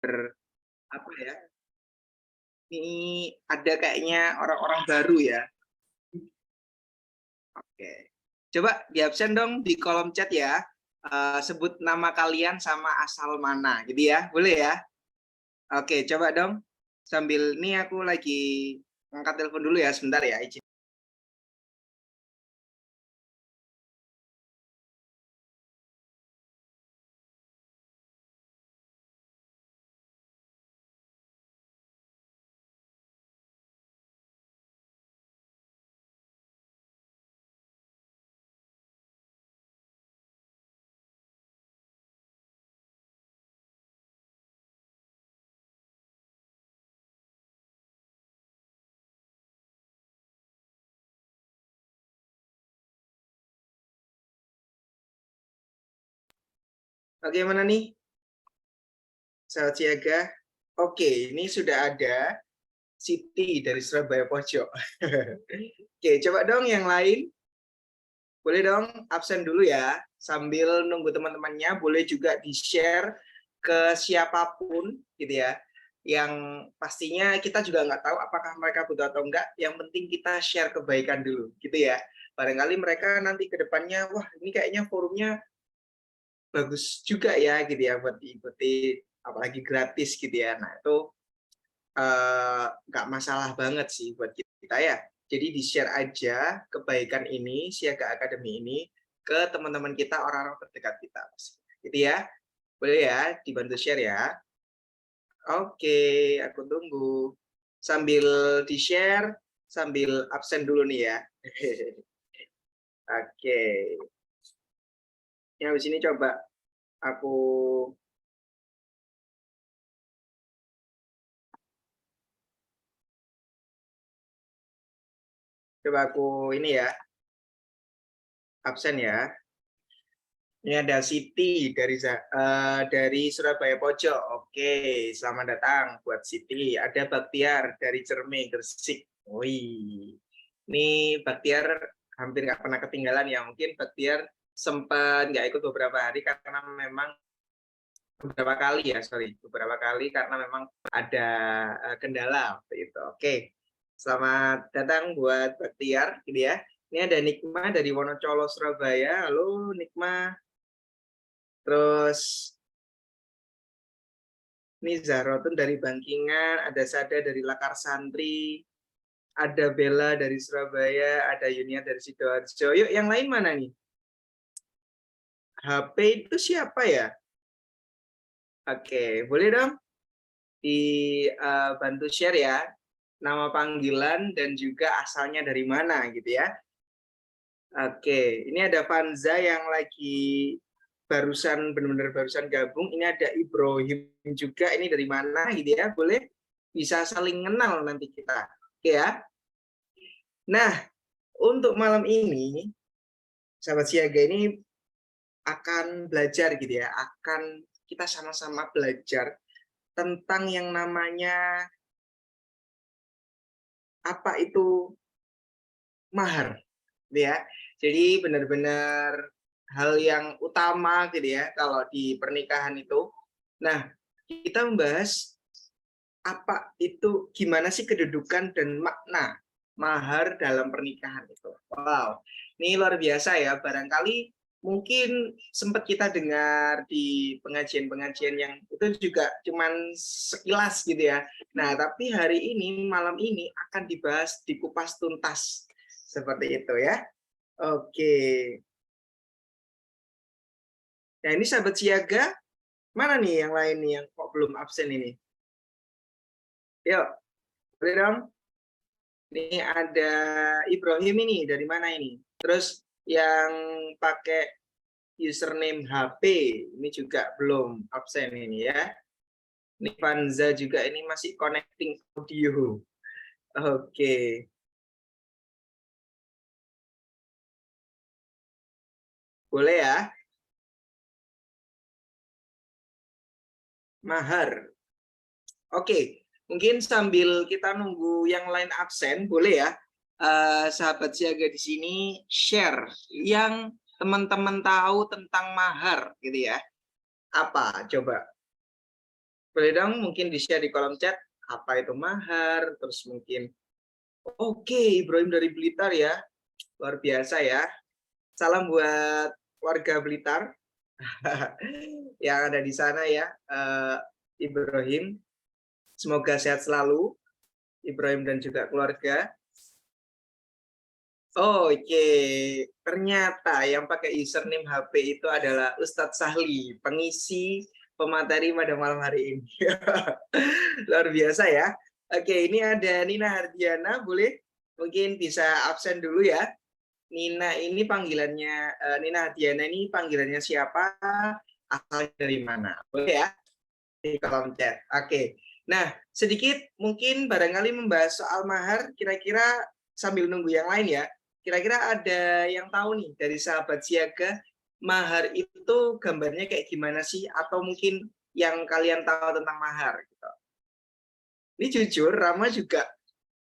apa ya? Ini ada kayaknya orang-orang baru ya. Oke. Coba di absen dong di kolom chat ya. Sebut nama kalian sama asal mana gitu ya. Boleh ya? Oke, coba dong. Sambil ini aku lagi angkat telepon dulu ya sebentar ya. Izin. Bagaimana nih? Sahabat siaga. Oke, ini sudah ada Siti dari Surabaya Pojok. Oke, coba dong yang lain. Boleh dong absen dulu ya. Sambil nunggu teman-temannya, boleh juga di-share ke siapapun gitu ya. Yang pastinya kita juga nggak tahu apakah mereka butuh atau enggak. Yang penting kita share kebaikan dulu gitu ya. Barangkali mereka nanti ke depannya, wah ini kayaknya forumnya bagus juga ya gitu ya buat diikuti, apalagi gratis gitu ya. Nah itu nggak masalah banget sih buat kita ya. Jadi di-share aja kebaikan ini, Siaga Academy ini, ke teman-teman kita, orang-orang terdekat kita. Gitu ya. Boleh ya, dibantu share ya. Oke, aku tunggu. Sambil di-share, sambil absen dulu nih ya. Oke. Ya, habis ini coba aku ini ya, absen ya. Ini ada Siti dari Surabaya Pojok. Oke, selamat datang buat Siti. Ada Baktiar dari Cermi, Gresik. Wih, ini Baktiar hampir nggak pernah ketinggalan ya. Mungkin Baktiar sempat nggak ikut beberapa hari karena memang beberapa kali karena memang ada kendala waktu itu. Oke, selamat datang buat Baktiar, gitu ya. Ini ada Nikma dari Wonocolo, Surabaya. Halo, Nikma. Terus ini Zahrotun dari Bangkingan, ada Sada dari Lakar Santri, ada Bella dari Surabaya, ada Yunia dari Sidoarjo. Yuk, yang lain mana nih? HP itu siapa ya? Oke, boleh dong dibantu share ya, nama panggilan dan juga asalnya dari mana gitu ya. Oke, ini ada Vanza yang lagi barusan benar-benar barusan gabung. Ini ada Ibrahim juga. Ini dari mana gitu ya? Boleh bisa saling kenal nanti kita. Oke ya. Nah, untuk malam ini sahabat siaga ini akan belajar gitu ya. Akan kita sama-sama belajar tentang yang namanya apa itu mahar gitu ya. Jadi benar-benar hal yang utama gitu ya kalau di pernikahan itu. Nah, kita membahas apa itu, gimana sih kedudukan dan makna mahar dalam pernikahan itu. Wow, ini luar biasa ya. Barangkali mungkin sempat kita dengar di pengajian-pengajian yang itu juga cuman sekilas gitu ya. Nah, tapi hari ini, malam ini akan dibahas, dikupas tuntas seperti itu ya. Oke. Nah, ini sahabat siaga, mana nih yang lain nih yang kok belum absen ini? Yuk, boleh dong. Ini ada Ibrahim ini, dari mana ini? Terus yang pakai username HP, ini juga belum absen ini ya. Ini Vanza juga ini masih connecting audio. Oke. Boleh ya? Mahar. Oke, mungkin sambil kita nunggu yang lain absen, boleh ya, sahabat siaga di sini share yang teman-teman tahu tentang mahar, gitu ya. Apa? Coba. Boleh dong mungkin di-share di kolom chat, apa itu mahar, terus mungkin oke, Ibrahim dari Blitar ya, luar biasa ya. Salam buat warga Blitar yang ada di sana ya, Ibrahim. Semoga sehat selalu, Ibrahim dan juga keluarga. Oke, ternyata yang pakai username HP itu adalah Ustadz Sahli, pengisi pemateri pada malam hari ini. Luar biasa ya. Oke, ini ada Nina Hardiana, boleh mungkin bisa absen dulu ya. Nina ini panggilannya, Nina Hardiana ini panggilannya siapa, asalnya dari mana? Boleh ya, di kolom chat. Oke, nah sedikit mungkin barangkali membahas soal mahar, kira-kira sambil nunggu yang lain ya, kira-kira ada yang tahu nih dari sahabat siaga, mahar itu gambarnya kayak gimana sih? Atau mungkin yang kalian tahu tentang mahar? Gitu. Ini jujur, Rama juga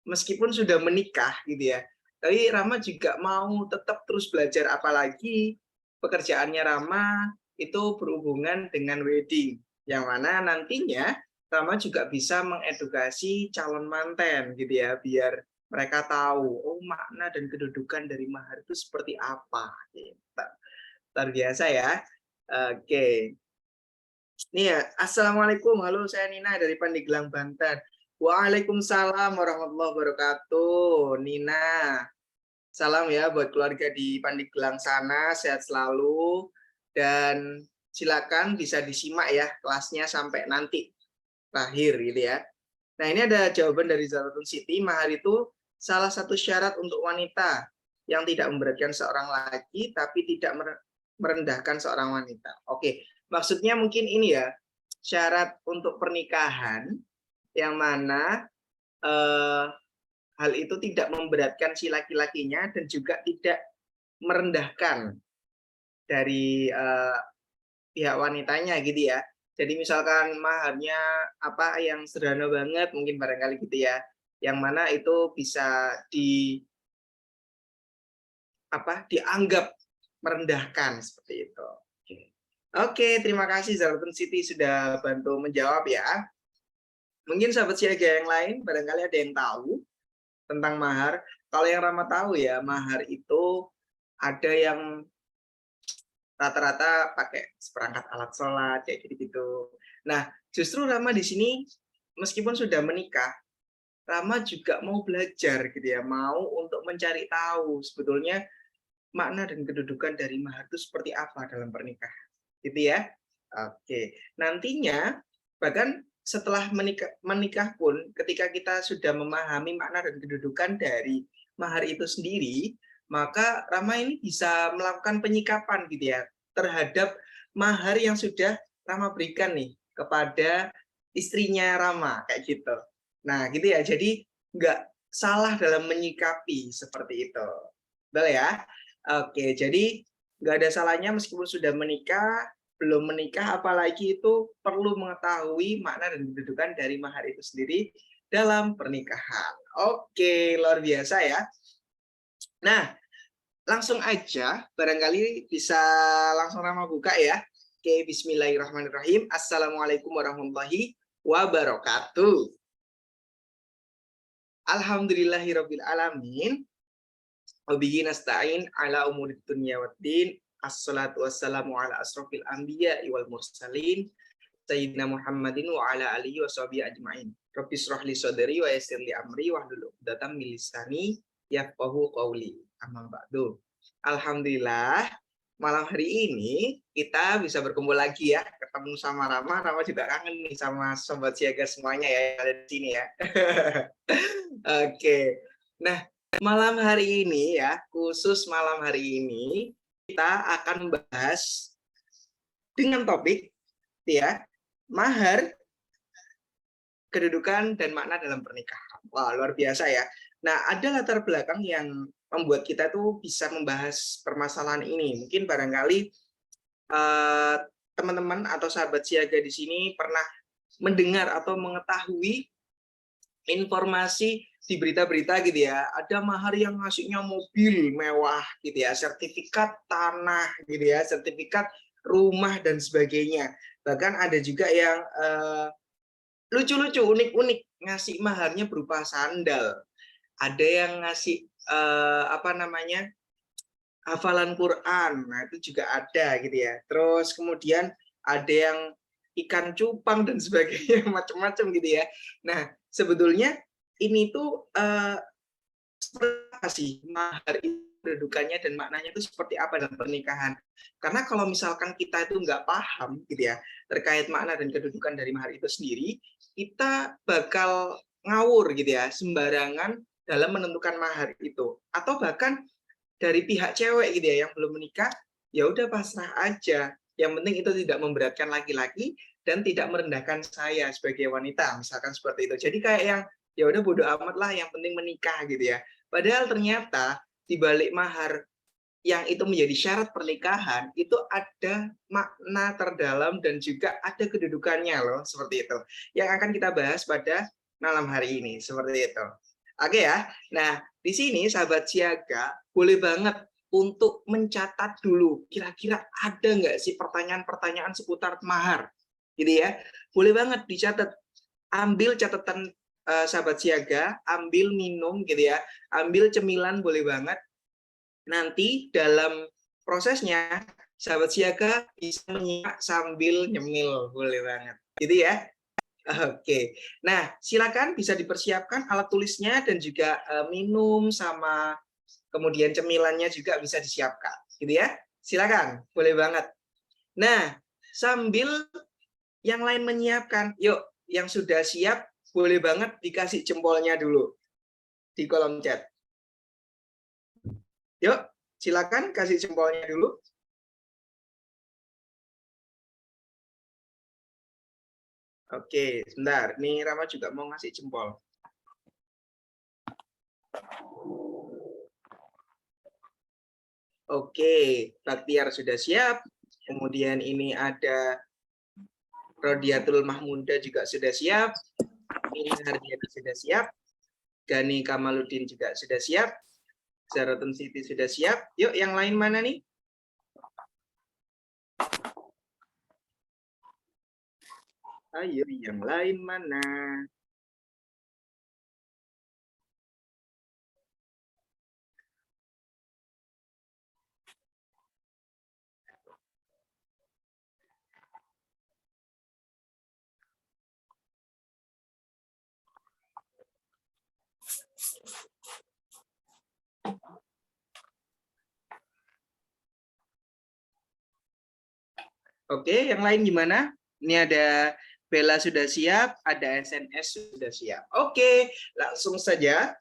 meskipun sudah menikah gitu ya, tapi Rama juga mau tetap terus belajar, apalagi pekerjaannya Rama itu berhubungan dengan wedding, yang mana nantinya Rama juga bisa mengedukasi calon manten gitu ya, biar mereka tahu, oh makna dan kedudukan dari mahar itu seperti apa. Gitu. Luar biasa ya. Oke. Nih ya, Assalamualaikum, halo saya Nina dari Pandeglang, Banten. Waalaikumsalam warahmatullahi wabarakatuh, Nina. Salam ya buat keluarga di Pandeglang sana, sehat selalu. Dan silakan bisa disimak ya kelasnya sampai nanti lahir gitu ya. Nah ini ada jawaban dari Zaratun Siti, mahar itu salah satu syarat untuk wanita yang tidak memberatkan seorang laki tapi tidak merendahkan seorang wanita. Oke, maksudnya mungkin ini ya, syarat untuk pernikahan yang mana hal itu tidak memberatkan si laki-lakinya dan juga tidak merendahkan dari pihak wanitanya gitu ya. Jadi misalkan maharnya apa yang sederhana banget mungkin barangkali gitu ya, yang mana itu bisa dianggap merendahkan seperti itu. Oke, terima kasih Zaratun Siti sudah bantu menjawab ya. Mungkin sahabat siaga yang lain barangkali ada yang tahu tentang mahar. Kalau yang Rama tahu ya, mahar itu ada yang rata-rata pakai seperangkat alat sholat kayak gitu-gitu. Nah, justru Rama di sini meskipun sudah menikah, Rama juga mau belajar gitu ya, mau untuk mencari tahu sebetulnya makna dan kedudukan dari mahar itu seperti apa dalam pernikahan. Gitu ya. Oke. Nantinya bahkan setelah menikah pun ketika kita sudah memahami makna dan kedudukan dari mahar itu sendiri, maka Rama ini bisa melakukan penyikapan gitu ya terhadap mahar yang sudah Rama berikan nih kepada istrinya Rama kayak gitu. Nah, gitu ya. Jadi nggak salah dalam menyikapi seperti itu. Betul ya? Oke, jadi nggak ada salahnya meskipun sudah menikah, belum menikah, apalagi itu perlu mengetahui makna dan kedudukan dari mahar itu sendiri dalam pernikahan. Oke, luar biasa ya. Nah, langsung aja, barangkali bisa langsung Rama buka ya. Oke, bismillahirrahmanirrahim. Assalamualaikum warahmatullahi wabarakatuh. Alhamdulillahirabbil alamin. Wabihi nasta'in ala umurid dunya waddin. Assalatu wassalamu ala asrofil anbiya wal mursalin Sayyidina Muhammadin wa ala alihi wa sahbihi ajma'in. Rabbi shrah li sadri wa yassir li amri wahlul 'uqdatam min lisani yafqahu qawli. Amma ba'du. Alhamdulillah malam hari ini kita bisa berkumpul lagi ya, ketemu sama Rama. Rama juga kangen nih sama sobat siaga semuanya ya yang ada di sini ya. Oke. Nah, malam hari ini ya, khusus malam hari ini kita akan membahas dengan topik ya, mahar, kedudukan dan makna dalam pernikahan. Wah, luar biasa ya. Nah, ada latar belakang yang membuat kita tuh bisa membahas permasalahan ini. Mungkin barangkali teman-teman atau sahabat siaga di sini pernah mendengar atau mengetahui informasi di berita-berita gitu ya, ada mahar yang ngasihnya mobil mewah gitu ya, sertifikat tanah gitu ya, sertifikat rumah dan sebagainya. Bahkan ada juga yang lucu-lucu, unik-unik, ngasih maharnya berupa sandal. Ada yang ngasih apa namanya, hafalan Quran, nah itu juga ada gitu ya. Terus kemudian ada yang ikan cupang dan sebagainya, macam-macam gitu ya. Nah sebetulnya ini tuh seperti apa sih mahar itu, kedudukannya dan maknanya itu seperti apa dalam pernikahan? Karena kalau misalkan kita itu nggak paham gitu ya terkait makna dan kedudukan dari mahar itu sendiri, kita bakal ngawur gitu ya, sembarangan dalam menentukan mahar itu. Atau bahkan dari pihak cewek gitu ya yang belum menikah, ya udah pasrah aja. Yang penting itu tidak memberatkan laki-laki dan tidak merendahkan saya sebagai wanita, misalkan seperti itu. Jadi kayak yang ya udah bodo amat lah, yang penting menikah gitu ya. Padahal ternyata di balik mahar yang itu menjadi syarat pernikahan itu ada makna terdalam dan juga ada kedudukannya loh, seperti itu. Yang akan kita bahas pada malam hari ini, seperti itu. Oke ya. Nah, di sini sahabat siaga boleh banget untuk mencatat dulu kira-kira ada nggak sih pertanyaan-pertanyaan seputar mahar, gitu ya. Boleh banget dicatat, ambil catatan sahabat siaga, ambil minum gitu ya, ambil cemilan boleh banget. Nanti dalam prosesnya sahabat siaga bisa menyimak sambil nyemil, boleh banget, gitu ya. Oke, nah silakan bisa dipersiapkan alat tulisnya dan juga minum sama kemudian cemilannya juga bisa disiapkan, gitu ya. Silakan, boleh banget. Nah, sambil yang lain menyiapkan, yuk yang sudah siap boleh banget dikasih jempolnya dulu di kolom chat. Yuk, silakan kasih jempolnya dulu. Oke, sebentar. Nih Rama juga mau ngasih jempol. Oke, Baktiar sudah siap. Kemudian ini ada Rodiatul Mahmuda juga sudah siap. Ini Hardiana sudah siap. Gani Kamaludin juga sudah siap. Zaratun Siti sudah siap. Yuk, yang lain mana nih? Ayo, yang lain mana? Oke, yang lain gimana? Ini ada Bella sudah siap, ada SNS sudah siap. Oke, langsung saja.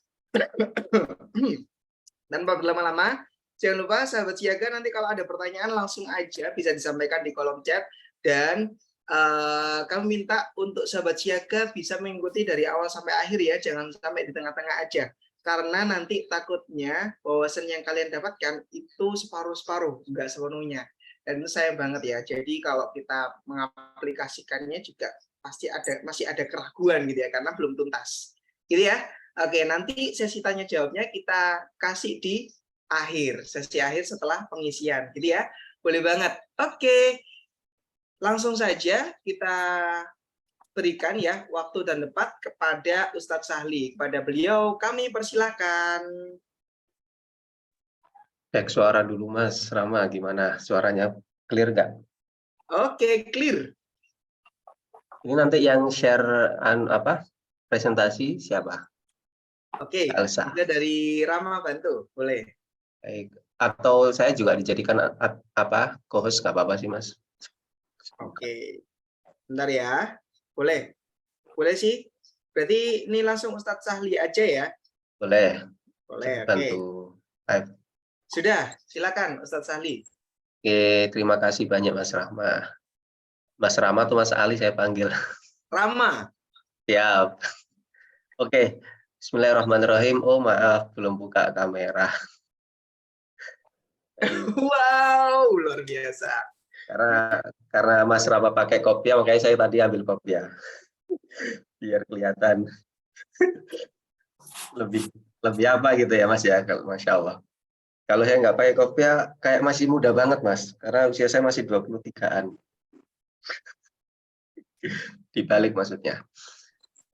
Tanpa berlama-lama, jangan lupa sahabat siaga nanti kalau ada pertanyaan langsung aja bisa disampaikan di kolom chat dan kami minta untuk sahabat siaga bisa mengikuti dari awal sampai akhir ya, jangan sampai di tengah-tengah aja. Karena nanti takutnya wawasan yang kalian dapatkan itu separuh-separuh, enggak sepenuhnya. Dan itu sayang banget ya. Jadi kalau kita mengaplikasikannya juga pasti masih ada keraguan gitu ya, karena belum tuntas. Gitu ya. Oke, nanti sesi tanya jawabnya kita kasih di akhir, sesi akhir setelah pengisian, gitu ya. Boleh banget. Oke, langsung saja kita berikan ya waktu dan tempat kepada Ustadz Sahli. Kepada beliau kami persilakan. Cek suara dulu Mas Rama, gimana suaranya, clear nggak? Oke, clear. Ini nanti yang share presentasi siapa? Oke, Elsa. juga dari Rama bantu, boleh. Baik. Atau saya juga dijadikan co-host, nggak apa-apa sih Mas. Oke, bentar ya, boleh, boleh sih. Berarti ini langsung Ustadz Sahli aja ya. Boleh. Boleh, oke. Bantu live. Sudah, silakan Ustadz Sahli. Oke, terima kasih banyak Mas Rama. Mas Rama atau Mas Ali saya panggil. Rama. Siap. Oke, bismillahirrahmanirrahim. Oh maaf, belum buka kamera. Wow, luar biasa. Karena Mas Rama pakai kopiah, makanya saya tadi ambil kopiah. Biar kelihatan lebih apa gitu ya Mas ya, kalau Masya Allah. Kalau saya nggak pakai kopiah, kayak masih muda banget Mas, karena usia saya masih 23-an. Dibalik maksudnya.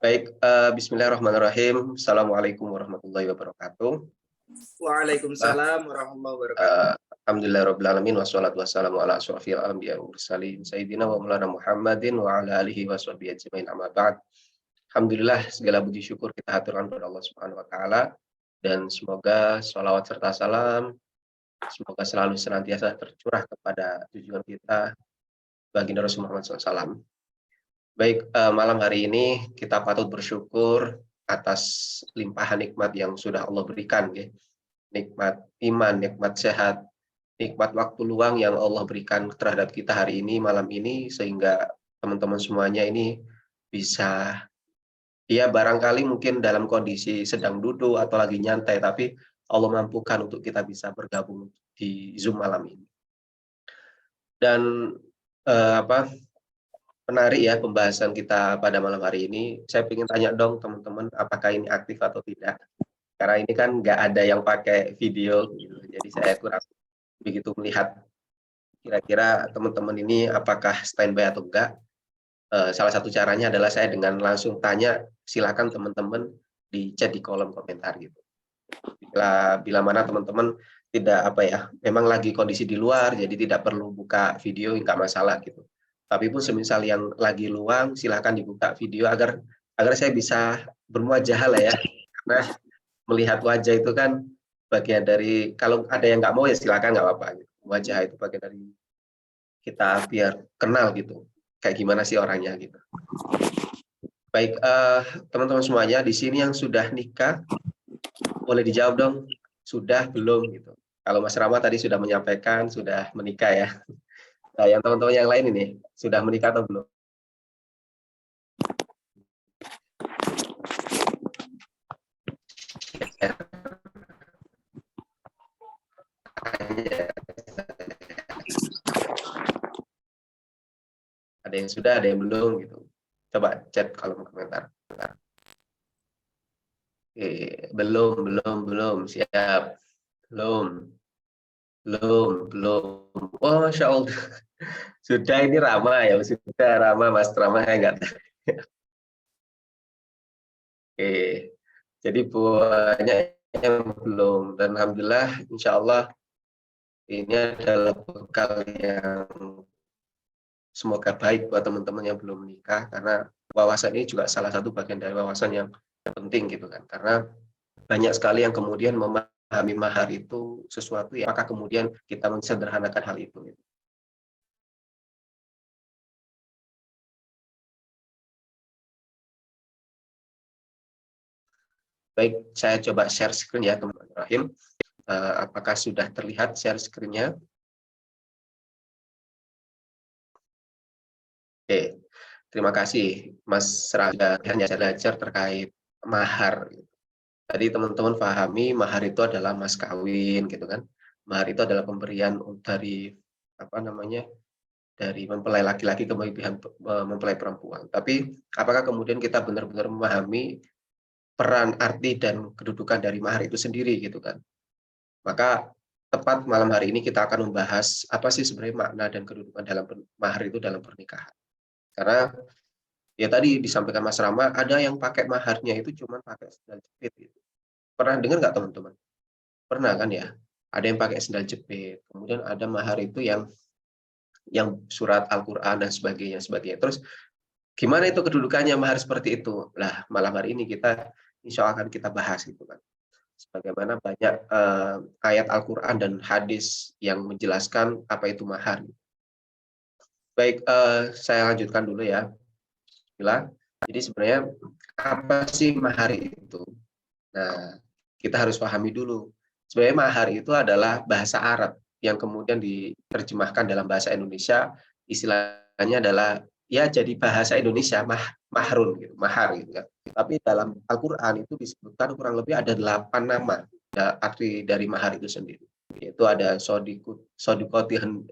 Baik, bismillahirrahmanirrahim. Assalamualaikum warahmatullahi wabarakatuh. Bah, Waalaikumsalam warahmatullahi wabarakatuh. Alhamdulillahirrahmanirrahim. Wassalatu wassalamu ala asyrafil anbiya wal mursalin. Sayyidina wa maulana Muhammadin wa ala alihi wa sahbihi ajmain amma ba'd. Alhamdulillah, segala puji syukur kita haturkan kepada Allah Subhanahu wa taala, dan semoga sholawat serta salam semoga selalu senantiasa tercurah kepada tujuan kita, baginda Rasul Muhammad SAW. Baik, malam hari ini kita patut bersyukur atas limpahan nikmat yang sudah Allah berikan, ya. Nikmat iman, nikmat sehat, nikmat waktu luang yang Allah berikan terhadap kita hari ini, malam ini, sehingga teman-teman semuanya ini bisa, ya barangkali mungkin dalam kondisi sedang duduk atau lagi nyantai, tapi Allah mampukan untuk kita bisa bergabung di Zoom malam ini. Dan menarik ya pembahasan kita pada malam hari ini. Saya ingin tanya dong teman-teman, apakah ini aktif atau tidak? Karena ini kan nggak ada yang pakai video, gitu. Jadi saya kurang begitu melihat kira-kira teman-teman ini apakah standby atau enggak. Salah satu caranya adalah saya dengan langsung tanya, silakan teman-teman di chat di kolom komentar gitu. Bila mana teman-teman tidak memang lagi kondisi di luar, jadi tidak perlu buka video, nggak masalah gitu. Tapi pun semisal yang lagi luang, silakan dibuka video agar saya bisa bermuajah lah ya. Karena melihat wajah itu kan bagian dari, kalau ada yang nggak mau ya silakan, nggak apa-apa. Gitu. Wajah itu bagian dari kita biar kenal gitu, kayak gimana sih orangnya gitu. Baik, teman-teman semuanya di sini yang sudah nikah, boleh dijawab dong, sudah belum gitu. Kalau Mas Rama tadi sudah menyampaikan sudah menikah ya. Nah, yang teman-teman yang lain ini sudah menikah atau belum? Ada yang sudah, ada yang belum gitu. Coba chat kolom komentar. Oke, belum, siap. Belum. Oh, Masya Allah. Sudah, ini Rama ya, sudah Rama, Mas Rama, saya enggak. Oke, jadi banyak yang belum, dan alhamdulillah, insya Allah ini adalah bekal yang semoga baik buat teman-teman yang belum menikah, karena wawasan ini juga salah satu bagian dari wawasan yang penting gitu kan, karena banyak sekali yang kemudian memahami mahar itu sesuatu yang maka kemudian kita mensederhanakan hal itu. Gitu. Baik, saya coba share screen ya teman-teman Rahim. Apakah sudah terlihat share screen-nya? Oke, terima kasih Mas Raga hanya belajar terkait mahar. Tadi teman-teman pahami mahar itu adalah mas kawin gitu kan. Mahar itu adalah pemberian dari dari mempelai laki-laki ke mempelai perempuan. Tapi apakah kemudian kita benar-benar memahami peran, arti, dan kedudukan dari mahar itu sendiri gitu kan. Maka tepat malam hari ini kita akan membahas apa sih sebenarnya makna dan kedudukan dalam mahar itu dalam pernikahan. Karena ya tadi disampaikan Mas Rama, ada yang pakai maharnya itu cuma pakai sendal jepit gitu. Pernah dengar nggak teman-teman? Pernah kan ya? Ada yang pakai sendal jepit, kemudian ada mahar itu yang surat Al-Qur'an dan sebagainya. Terus gimana itu kedudukannya mahar seperti itu? Lah, malam hari ini kita insya Allah akan kita bahas gitu kan. Sebagaimana banyak ayat Al-Qur'an dan hadis yang menjelaskan apa itu mahar. Baik, saya lanjutkan dulu ya. Jadi sebenarnya apa sih mahar itu? Nah, kita harus pahami dulu. Sebenarnya mahar itu adalah bahasa Arab yang kemudian diterjemahkan dalam bahasa Indonesia, istilahnya adalah ya jadi bahasa Indonesia mahrun gitu, mahar gitu kan. Tapi dalam Al-Qur'an itu disebutkan kurang lebih ada 8 nama arti dari mahar itu sendiri. Yaitu ada sodikotihan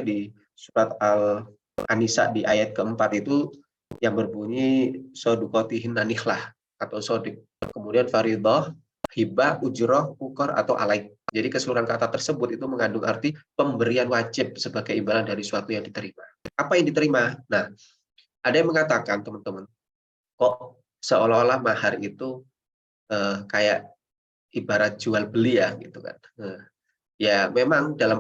di surat Al-An-Nisa di ayat keempat itu yang berbunyi sodukotihin nanikhlah atau sodik. Kemudian faridah, hibah, ujroh, ukor, atau alaik. Jadi keseluruhan kata tersebut itu mengandung arti pemberian wajib sebagai imbalan dari suatu yang diterima. Apa yang diterima? Nah, ada yang mengatakan teman-teman, kok seolah-olah mahar itu kayak ibarat jual beli ya gitu kan. Ya memang dalam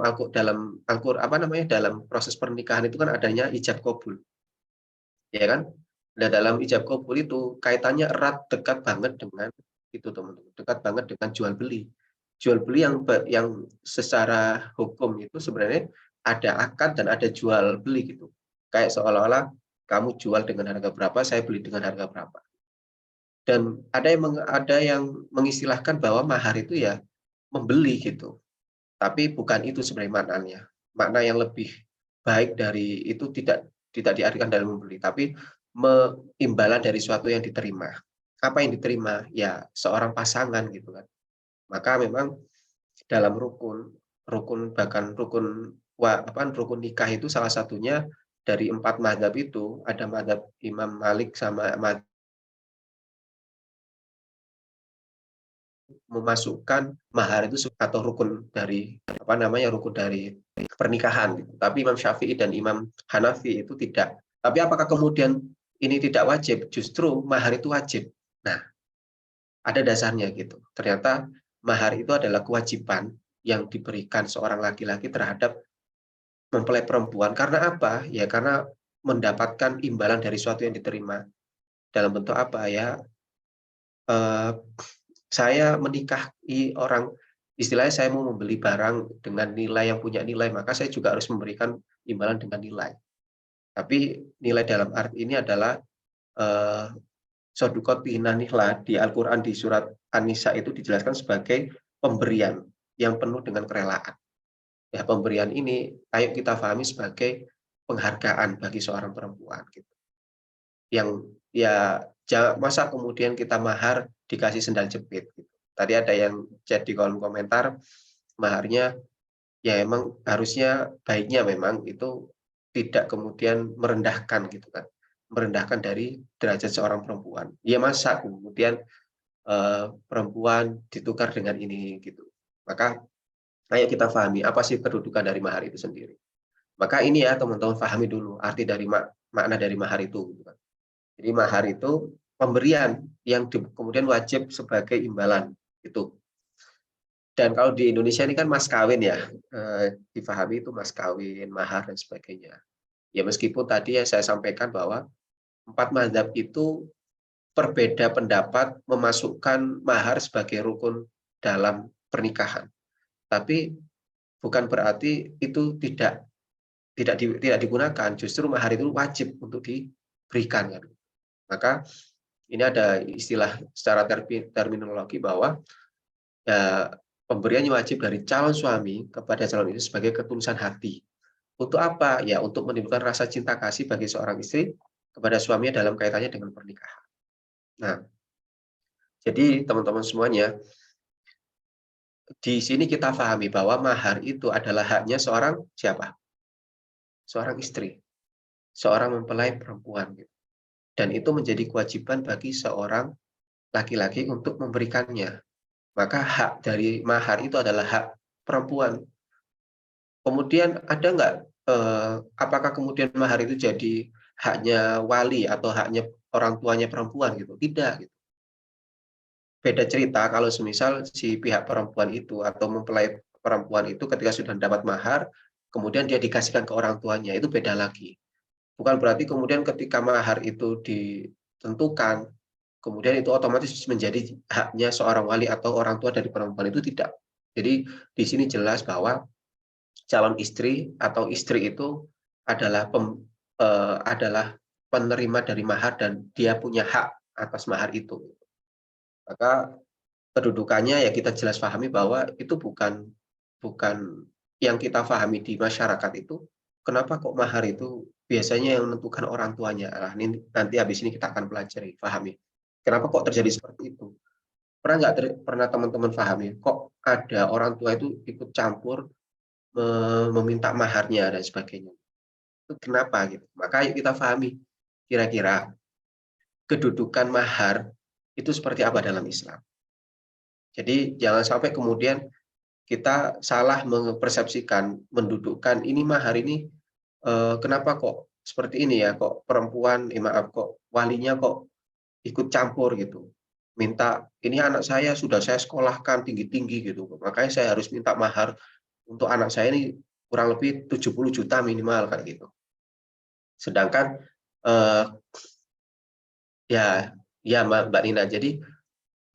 proses pernikahan itu kan adanya ijab kabul, ya kan? Nah, dalam ijab kabul itu kaitannya erat dekat banget dengan itu teman-teman, dekat banget dengan jual beli. Jual beli yang secara hukum itu sebenarnya ada akad dan ada jual beli gitu. Kayak seolah-olah kamu jual dengan harga berapa, saya beli dengan harga berapa. Dan ada yang mengistilahkan bahwa mahar itu ya membeli gitu. Tapi bukan itu sebenarnya maknanya. Makna yang lebih baik dari itu tidak diartikan dalam membeli, tapi imbalan dari suatu yang diterima. Apa yang diterima? Ya seorang pasangan gitu kan. Maka memang dalam rukun nikah itu salah satunya dari 4 mazhab itu ada mazhab Imam Malik sama memasukkan mahar itu atau rukun dari pernikahan gitu. Tapi Imam Syafi'i dan Imam Hanafi itu tidak. Tapi apakah kemudian ini tidak wajib? Justru mahar itu wajib. Nah, ada dasarnya gitu. Ternyata mahar itu adalah kewajiban yang diberikan seorang laki-laki terhadap mempelai perempuan. Karena apa? Ya karena mendapatkan imbalan dari suatu yang diterima. Dalam bentuk apa ya? Eh, saya menikahi orang, istilahnya saya mau membeli barang dengan nilai yang punya nilai, maka saya juga harus memberikan imbalan dengan nilai. Tapi nilai dalam arti ini adalah eh, sodukot nihlah di Al-Quran di surat An-Nisa itu dijelaskan sebagai pemberian yang penuh dengan kerelaan. Ya, pemberian ini ayo kita pahami sebagai penghargaan bagi seorang perempuan. Gitu. Yang ya masa kemudian kita mahar dikasih sendal jepit. Gitu. Tadi ada yang chat di kolom komentar, maharnya ya emang harusnya baiknya memang itu tidak kemudian merendahkan gitu kan, merendahkan dari derajat seorang perempuan. Ya masa kemudian perempuan ditukar dengan ini gitu. Maka ayo kita pahami apa sih kedudukan dari mahar itu sendiri. Maka ini ya teman-teman pahami dulu arti dari makna dari mahar itu. Gitu kan. Jadi mahar itu pemberian yang kemudian wajib sebagai imbalan itu. Dan kalau di Indonesia ini kan mas kawin ya, dipahami itu mas kawin, mahar dan sebagainya. Ya meskipun tadi ya saya sampaikan bahwa 4 mazhab itu berbeda pendapat memasukkan mahar sebagai rukun dalam pernikahan. Tapi bukan berarti itu tidak digunakan, justru mahar itu wajib untuk diberikan kan. Maka ini ada istilah secara terminologi bahwa ya, pemberian wajib dari calon suami kepada calon istri sebagai ketulusan hati. Untuk apa? Ya untuk menimbulkan rasa cinta kasih bagi seorang istri kepada suaminya dalam kaitannya dengan pernikahan. Nah, jadi teman-teman semuanya, di sini kita pahami bahwa mahar itu adalah haknya seorang siapa? Seorang istri, seorang mempelai perempuan. Dan itu menjadi kewajiban bagi seorang laki-laki untuk memberikannya. Maka hak dari mahar itu adalah hak perempuan. Kemudian ada nggak, apakah kemudian mahar itu jadi haknya wali atau haknya orang tuanya perempuan gitu? Tidak. Gitu. Beda cerita kalau semisal si pihak perempuan itu atau mempelai perempuan itu ketika sudah dapat mahar, kemudian dia dikasihkan ke orang tuanya, itu beda lagi. Bukan berarti kemudian ketika mahar itu ditentukan, kemudian itu otomatis menjadi haknya seorang wali atau orang tua dari perempuan, itu tidak. Jadi di sini jelas bahwa calon istri atau istri itu adalah penerima dari mahar dan dia punya hak atas mahar itu. Maka kedudukannya ya kita jelas pahami bahwa itu bukan bukan yang kita pahami di masyarakat itu, kenapa kok mahar itu biasanya yang menentukan orang tuanya. Nah, ini nanti habis ini kita akan pelajari, pahami. Kenapa kok terjadi seperti itu? Pernah teman-teman pahami kok ada orang tua itu ikut campur meminta maharnya dan sebagainya. Itu kenapa gitu? Maka yuk kita pahami kira-kira kedudukan mahar itu seperti apa dalam Islam. Jadi jangan sampai kemudian kita salah mempersepsikan, mendudukkan ini mahar ini kenapa kok seperti ini ya, kok perempuan, maaf kok walinya kok ikut campur gitu. Minta, ini anak saya sudah saya sekolahkan tinggi-tinggi gitu, makanya saya harus minta mahar untuk anak saya ini kurang lebih 70 juta minimal kayak gitu. Sedangkan ya ya Mbak Nina, jadi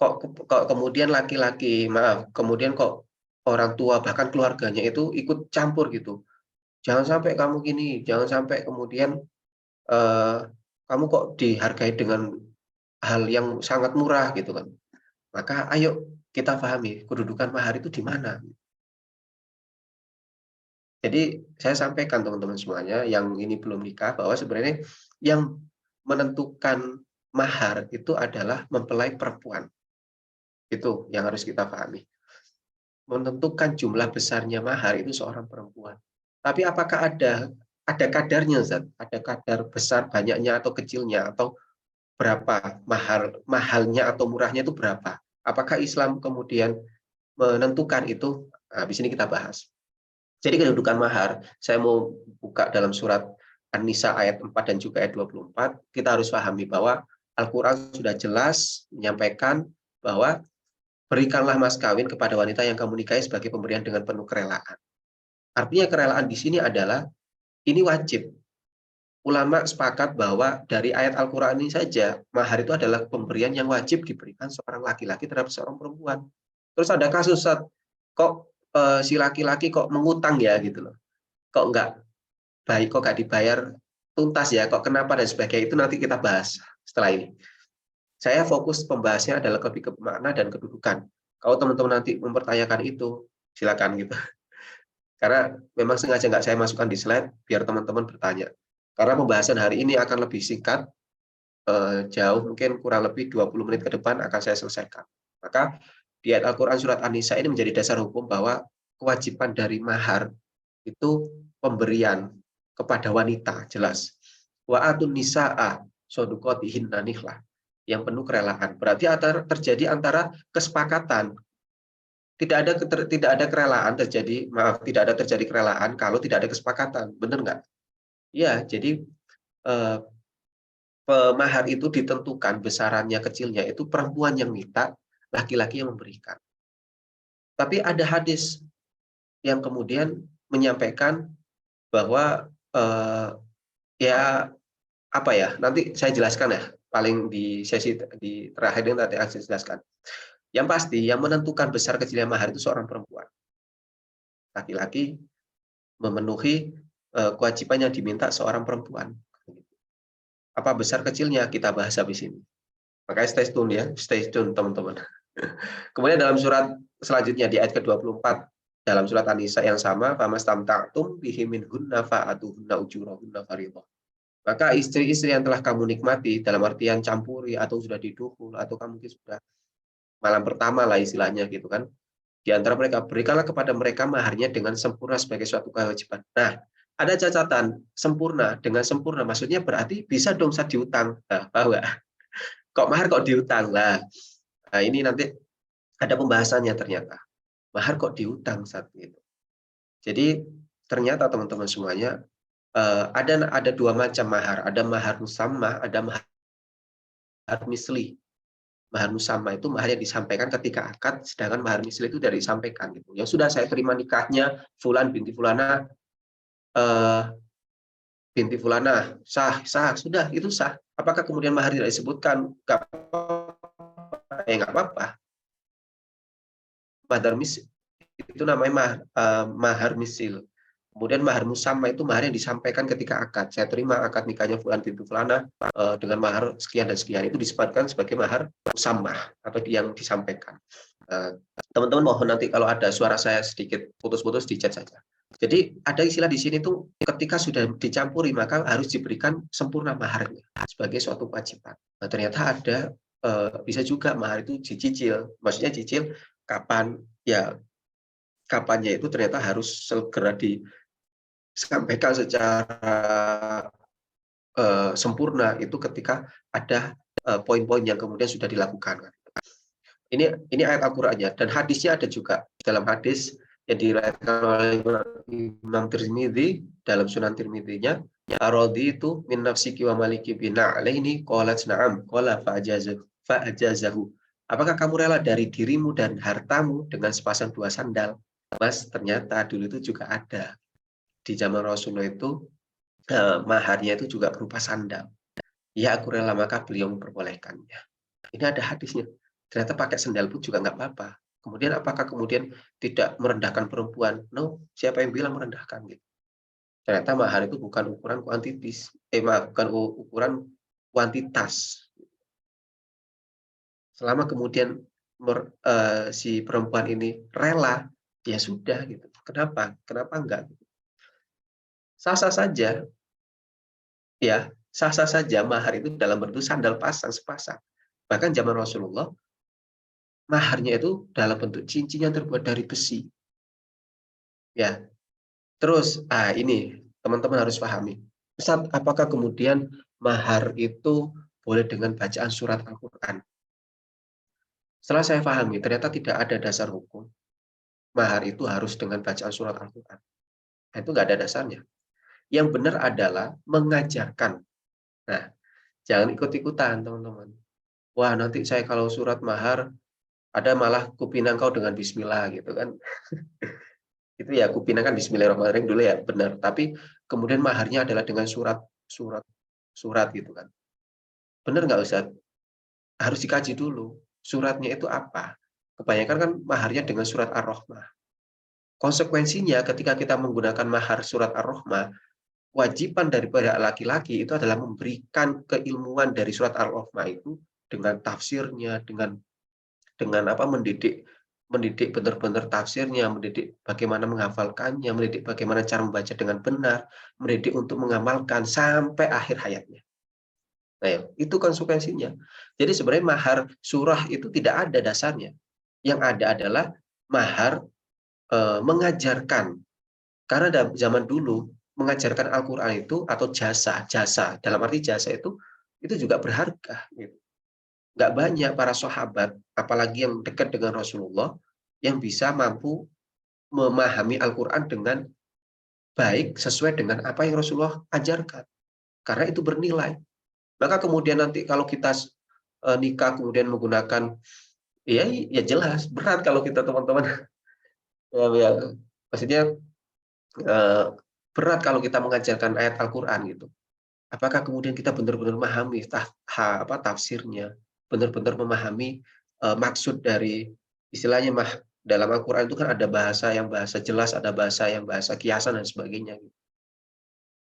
kok kemudian laki-laki, maaf, kemudian kok orang tua bahkan keluarganya itu ikut campur gitu. Jangan sampai kamu gini, jangan sampai kemudian eh, kamu kok dihargai dengan hal yang sangat murah gitu kan. Maka ayo kita pahami kedudukan mahar itu di mana. Jadi saya sampaikan teman-teman semuanya yang ini belum nikah bahwa sebenarnya yang menentukan mahar itu adalah mempelai perempuan. Itu yang harus kita pahami. Menentukan jumlah besarnya mahar itu seorang perempuan. Tapi apakah ada kadarnya, Zat? Ada kadar besar banyaknya atau kecilnya, atau berapa mahalnya atau murahnya itu berapa? Apakah Islam kemudian menentukan itu? Nah, di sini kita bahas. Jadi kedudukan mahar, saya mau buka dalam surat An-Nisa ayat 4 dan juga ayat 24, kita harus pahami bahwa Al-Quran sudah jelas menyampaikan bahwa berikanlah mas kawin kepada wanita yang kamu nikahi sebagai pemberian dengan penuh kerelaan. Artinya kerelaan di sini adalah, ini wajib. Ulama sepakat bahwa dari ayat Al-Quran ini saja, mahar itu adalah pemberian yang wajib diberikan seorang laki-laki terhadap seorang perempuan. Terus ada kasus, kok si laki-laki kok mengutang ya gitu loh. Kok nggak baik, kok nggak dibayar tuntas ya, kok kenapa dan sebagainya, itu nanti kita bahas setelah ini. Saya fokus pembahasnya adalah lebih ke makna dan kedudukan. Kalau teman-teman nanti mempertanyakan itu, silakan gitu. Karena memang sengaja nggak saya masukkan di slide, biar teman-teman bertanya. Karena pembahasan hari ini akan lebih singkat, jauh, mungkin kurang lebih 20 menit ke depan akan saya selesaikan. Maka di ayat Al-Quran surat An-Nisa ini menjadi dasar hukum bahwa kewajiban dari mahar itu pemberian kepada wanita, jelas. Wa atun nisa'a soduqotihinna nihlah, yang penuh kerelaan. Berarti terjadi antara kesepakatan. Tidak ada kerelaan terjadi, maaf, tidak ada terjadi kerelaan kalau tidak ada kesepakatan. Benar nggak? Ya, jadi mahar itu ditentukan besarannya, kecilnya itu perempuan yang minta, laki-laki yang memberikan. Tapi ada hadis yang kemudian menyampaikan bahwa ya apa ya, nanti saya jelaskan ya, paling di sesi di terakhir ini nanti saya jelaskan. Yang pasti yang menentukan besar kecilnya mahar itu seorang perempuan. Laki-laki memenuhi kewajiban yang diminta seorang perempuan. Apa besar kecilnya kita bahas habis ini. Makanya stay tune ya, stay tune teman-teman. Kemudian dalam surat selanjutnya di ayat ke-24 dalam surat An-Nisa yang sama, famastamta'tum bihi minhunna fa'atuhunna ujurahunna fardhah. Maka istri-istri yang telah kamu nikmati dalam artian campuri atau sudah diduhul atau kamu mungkin sudah malam pertama lah istilahnya gitu kan. Di antara mereka berikanlah kepada mereka maharnya dengan sempurna sebagai suatu kewajiban. Nah, ada catatan sempurna, dengan sempurna maksudnya berarti bisa dong saat diutang. Nah, paham nggak? Kok mahar kok diutang lah. Nah, ini nanti ada pembahasannya ternyata. Mahar kok diutang saat itu. Jadi ternyata teman-teman semuanya ada dua macam mahar. Ada mahar musamma, ada mahar misli. Mahar musamma itu mahar yang disampaikan ketika akad, sedangkan mahar misli itu dari disampaikan gitu. Ya sudah, saya terima nikahnya Fulan binti Fulana, binti Fulana, sah, sudah itu sah. Apakah kemudian mahar tidak disebutkan? Nggak apa-apa. Mahar misil itu namanya mahar misil. Kemudian mahar musamma itu mahar yang disampaikan ketika akad. Saya terima akad nikahnya Fulan binti Fulana dengan mahar sekian dan sekian. Itu disebutkan sebagai mahar musamma atau yang disampaikan. Teman-teman mohon nanti kalau ada suara saya sedikit putus-putus di chat saja. Jadi ada istilah di sini tuh ketika sudah dicampuri maka harus diberikan sempurna maharnya sebagai suatu kewajiban. Nah, ternyata ada bisa juga mahar itu dicicil. Maksudnya cicil kapan ya, kapannya itu ternyata harus segera disampaikan secara sempurna itu ketika ada poin-poin yang kemudian sudah dilakukan. Ini ayat Al-Qur'annya, dan hadisnya ada juga. Dalam hadis yang diriwayatkan oleh Imam Tirmidzi dalam Sunan Tirmidzi-nya, Araditu min nafsiki wa maliki bina alaini qalat na'am qala fa'ajazahu. Apakah kamu rela dari dirimu dan hartamu dengan sepasang dua sandal? Mas, ternyata dulu itu juga ada. Di zaman Rasulullah itu maharnya itu juga berupa sandal. Ya, aku rela, maka beliau memperbolehkannya. Ini ada hadisnya. Ternyata pakai sandal pun juga nggak apa-apa. Kemudian apakah kemudian tidak merendahkan perempuan? No, siapa yang bilang merendahkan gitu? Ternyata mahar itu bukan ukuran kuantitas, bukan ukuran kuantitas. Selama kemudian si perempuan ini rela, ya sudah gitu. Kenapa? Kenapa enggak? Sah-sah saja, ya, sah-sah saja mahar itu dalam bentuk sandal pasang sepasang. Bahkan zaman Rasulullah, maharnya itu dalam bentuk cincin yang terbuat dari besi. Ya, terus, ini teman-teman harus pahami. Ustaz, apakah kemudian mahar itu boleh dengan bacaan surat Al-Quran? Setelah saya pahami, ternyata tidak ada dasar hukum. Mahar itu harus dengan bacaan surat Al-Quran. Itu nggak ada dasarnya. Yang benar adalah mengajarkan. Nah, jangan ikut-ikutan, teman-teman. Wah, nanti saya kalau surat mahar, ada malah kupinang kau dengan bismillah, gitu kan. Itu ya, kupinang kan bismillahirrahmanirrahim dulu ya, benar. Tapi kemudian maharnya adalah dengan surat gitu kan. Benar nggak, Ustaz? Harus dikaji dulu. Suratnya itu apa? Kebanyakan kan maharnya dengan surat Ar-Rahmah. Konsekuensinya ketika kita menggunakan mahar surat Ar-Rahmah, kewajiban daripada laki-laki itu adalah memberikan keilmuan dari surat Ar-Rahmah itu dengan tafsirnya, dengan apa, mendidik benar-benar tafsirnya, mendidik bagaimana menghafalkannya, mendidik bagaimana cara membaca dengan benar, mendidik untuk mengamalkan sampai akhir hayatnya. Nah, ya, itu konsekuensinya. Jadi sebenarnya mahar surah itu tidak ada dasarnya. Yang ada adalah mahar mengajarkan. Karena zaman dulu mengajarkan Al-Quran itu atau jasa dalam arti jasa itu juga berharga. Gitu. Nggak banyak para sahabat, apalagi yang dekat dengan Rasulullah, yang bisa mampu memahami Al-Quran dengan baik sesuai dengan apa yang Rasulullah ajarkan. Karena itu bernilai. Maka kemudian nanti kalau kita nikah kemudian menggunakan, ya jelas berat kalau kita teman-teman ya, maksudnya berat kalau kita mengajarkan ayat Al-Quran gitu. Apakah kemudian kita benar-benar memahami tafsirnya, benar-benar memahami maksud dari istilahnya dalam Al-Quran itu kan ada bahasa yang bahasa jelas, ada bahasa yang bahasa kiasan dan sebagainya.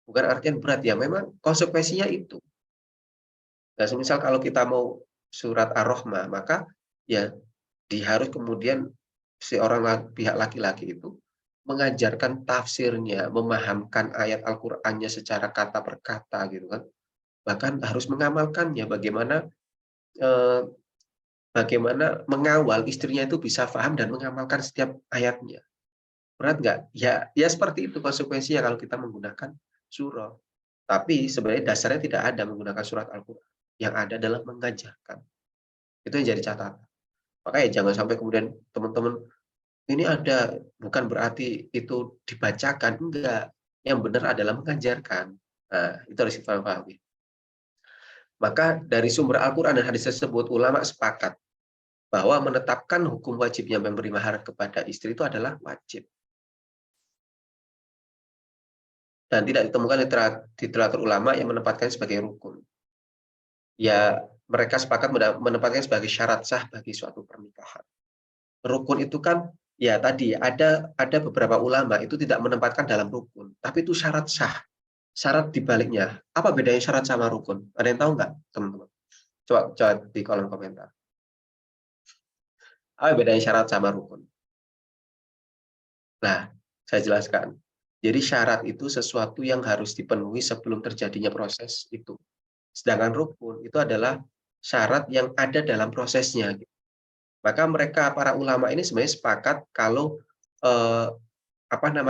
Bukan artian berat ya, memang konsekuensinya itu. Nah, semisal kalau kita mau surat Ar-Rahmah, maka ya harus kemudian pihak laki-laki itu mengajarkan tafsirnya, memahamkan ayat Al-Qur'annya secara kata per kata gitu kan. Bahkan harus mengamalkannya, eh, bagaimana mengawal istrinya itu bisa paham dan mengamalkan setiap ayatnya. Berat nggak? Ya seperti itu konsekuensinya kalau kita menggunakan surah. Tapi sebenarnya dasarnya tidak ada menggunakan surat Al-Qur'an. Yang ada adalah mengajarkan. Itu yang jadi catatan. Makanya jangan sampai kemudian teman-teman ini ada, bukan berarti itu dibacakan, enggak. Yang benar adalah mengajarkan. Nah, itu harus dipahami. Maka dari sumber Al-Quran dan hadis tersebut, ulama sepakat bahwa menetapkan hukum wajibnya memberi mahar kepada istri itu adalah wajib. Dan tidak ditemukan literatur ulama yang menempatkan sebagai rukun. Ya, mereka sepakat menempatkan sebagai syarat sah bagi suatu pernikahan. Rukun itu kan ya tadi ada beberapa ulama itu tidak menempatkan dalam rukun, tapi itu syarat sah. Syarat dibaliknya. Apa bedanya syarat sama rukun? Ada yang tahu nggak, teman-teman? Coba di kolom komentar. Apa bedanya syarat sama rukun? Nah, saya jelaskan. Jadi syarat itu sesuatu yang harus dipenuhi sebelum terjadinya proses itu. Sedangkan rukun itu adalah syarat yang ada dalam prosesnya. Maka mereka para ulama ini sebenarnya sepakat kalau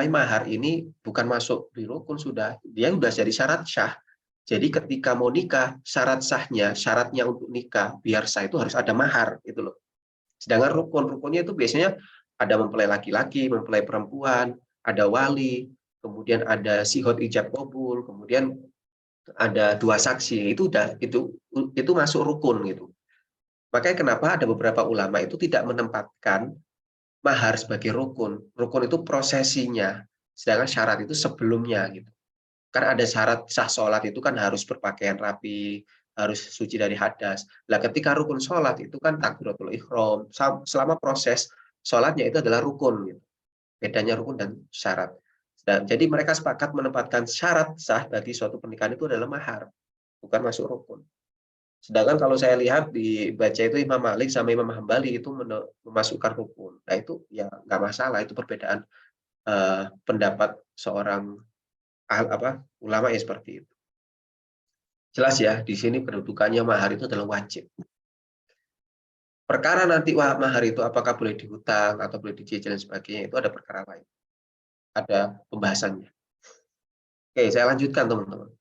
mahar ini bukan masuk di rukun, dia sudah jadi syarat sah. Jadi ketika mau nikah, syaratnya untuk nikah biar sah itu harus ada mahar gitu loh. Sedangkan rukunnya itu biasanya ada mempelai laki-laki, mempelai perempuan, ada wali, kemudian ada sihot ijab kabul, kemudian ada 2 saksi, itu masuk rukun gitu. Makanya kenapa ada beberapa ulama itu tidak menempatkan mahar sebagai rukun. Rukun itu prosesinya, sedangkan syarat itu sebelumnya gitu. Kan ada syarat sah sholat itu kan harus berpakaian rapi, harus suci dari hadas. Nah, ketika rukun sholat itu kan takbiratul ihram. Selama proses sholatnya itu adalah rukun gitu. Bedanya rukun dan syarat. Dan jadi mereka sepakat menempatkan syarat sah bagi suatu pernikahan itu adalah mahar, bukan masuk rukun. Sedangkan kalau saya lihat dibaca itu Imam Malik sama Imam Hambali itu memasukkan rukun. Nah itu ya nggak masalah, itu perbedaan pendapat seorang ulama ya seperti itu. Jelas ya, di sini kedudukannya mahar itu adalah wajib. Perkara nanti mahar itu apakah boleh dihutang atau boleh dicicil dan sebagainya, itu ada perkara lain. Ada pembahasannya. Oke, saya lanjutkan teman-teman.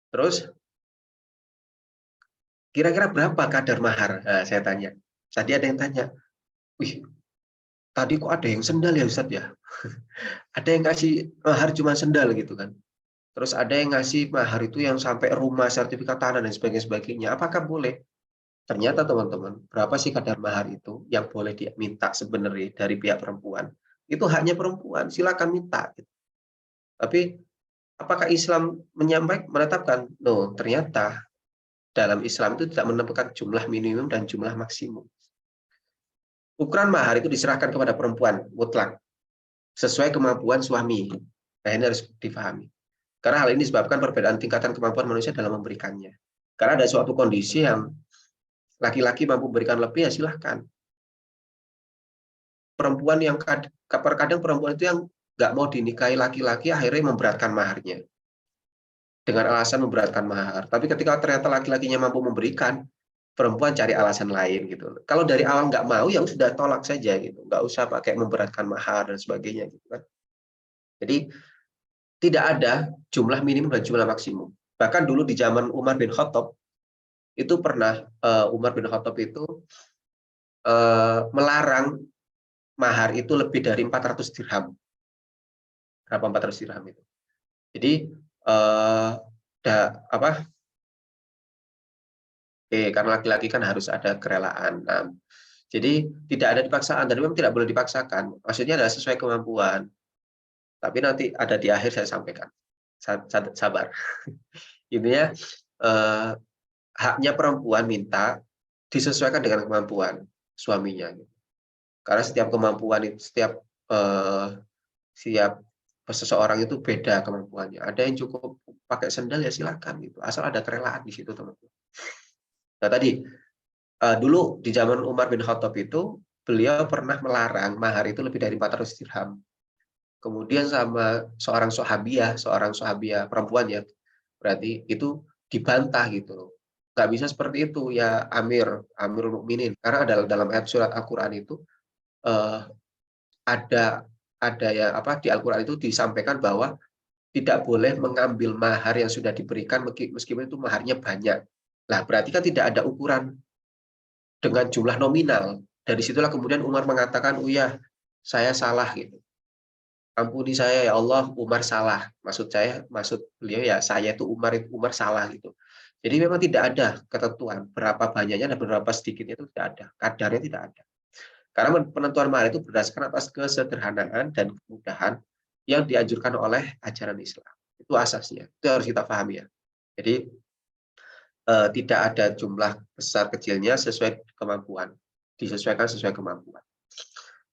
Terus, kira-kira berapa kadar mahar? Nah, saya tanya. Tadi ada yang tanya, wih, tadi kok ada yang sendal ya Ustadz ya? Ada yang kasih mahar cuma sendal gitu kan. Terus ada yang ngasih mahar itu yang sampai rumah, sertifikat tanah dan sebagainya. Apakah boleh? Ternyata teman-teman, berapa sih kadar mahar itu yang boleh diminta sebenarnya dari pihak perempuan? Itu haknya perempuan, silakan minta. Tapi apakah Islam menetapkan? No, ternyata dalam Islam itu tidak menentukan jumlah minimum dan jumlah maksimum. Ukuran mahar itu diserahkan kepada perempuan mutlak sesuai kemampuan suami. Nah, ini harus difahami. Karena hal ini disebabkan perbedaan tingkatan kemampuan manusia dalam memberikannya. Karena ada suatu kondisi yang laki-laki mampu memberikan lebih, ya silahkan. Perempuan yang kadang perempuan itu yang nggak mau dinikahi laki-laki akhirnya memberatkan maharnya. Dengan alasan memberatkan mahar. Tapi ketika ternyata laki-lakinya mampu memberikan, perempuan cari alasan lain gitu. Kalau dari awal nggak mau, ya sudah tolak saja gitu. Nggak usah pakai memberatkan mahar dan sebagainya gitu kan. Jadi tidak ada jumlah minimum dan jumlah maksimum. Bahkan dulu di zaman Umar bin Khattab itu pernah Umar bin Khattab itu melarang mahar itu lebih dari 400 dirham. Berapa 400 dirham itu? Jadi karena laki-laki kan harus ada kerelaan. Nah, jadi tidak ada dipaksaan dan memang tidak boleh dipaksakan. Maksudnya adalah sesuai kemampuan. Tapi nanti ada di akhir saya sampaikan. Sabar. Intinya haknya perempuan minta disesuaikan dengan kemampuan suaminya. Karena setiap kemampuan itu setiap seseorang itu beda kemampuannya. Ada yang cukup pakai sendal ya silakan gitu. Asal ada kerelaan di situ teman-teman. Nah tadi dulu di zaman Umar bin Khattab itu beliau pernah melarang mahar itu lebih dari 400 dirham. Kemudian sama seorang sahabiah perempuan ya, berarti itu dibantah gitu. Nggak bisa seperti itu ya Amirul Mukminin. Karena dalam ayat surat Al-Quran itu ada ya di Al-Quran itu disampaikan bahwa tidak boleh mengambil mahar yang sudah diberikan meskipun itu maharnya banyak. Nah, berarti kan tidak ada ukuran dengan jumlah nominal. Dari situlah kemudian Umar mengatakan, "Oh ya, saya salah gitu. Ampuni saya ya Allah, Umar salah." Maksud beliau ya saya itu Umar salah gitu. Jadi memang tidak ada ketentuan berapa banyaknya dan berapa sedikitnya itu tidak ada. Kadarnya tidak ada. Karena penentuan mahar itu berdasarkan atas kesederhanaan dan kemudahan yang dianjurkan oleh ajaran Islam. Itu asasnya. Itu harus kita pahami ya. Jadi tidak ada jumlah besar kecilnya sesuai kemampuan, disesuaikan sesuai kemampuan.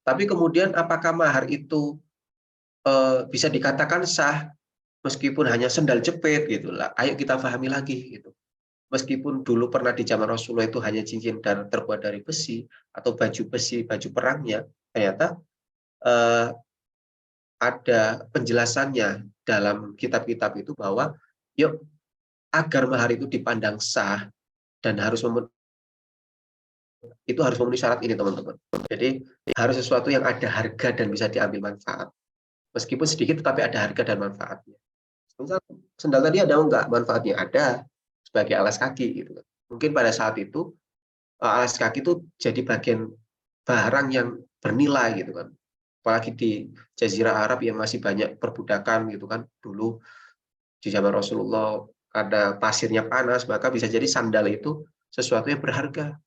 Tapi kemudian apakah mahar itu bisa dikatakan sah meskipun hanya sendal jepit gitu lah? Ayo kita pahami lagi gitu. Meskipun dulu pernah di zaman Rasulullah itu hanya cincin dan terbuat dari besi atau baju besi, baju perangnya, ternyata ada penjelasannya dalam kitab-kitab itu bahwa yuk agar mahar itu dipandang sah dan itu harus memenuhi syarat ini teman-teman. Jadi harus sesuatu yang ada harga dan bisa diambil manfaat. Meskipun sedikit tetapi ada harga dan manfaatnya. Misal sendal tadi ada enggak manfaatnya? Ada sebagai alas kaki gitu. Mungkin pada saat itu alas kaki itu jadi bagian barang yang bernilai gitu kan. apalagi di Jazirah Arab yang masih banyak perbudakan gitu kan. Dulu di zaman Rasulullah ada pasirnya panas, maka bisa jadi sandal itu sesuatu yang berharga.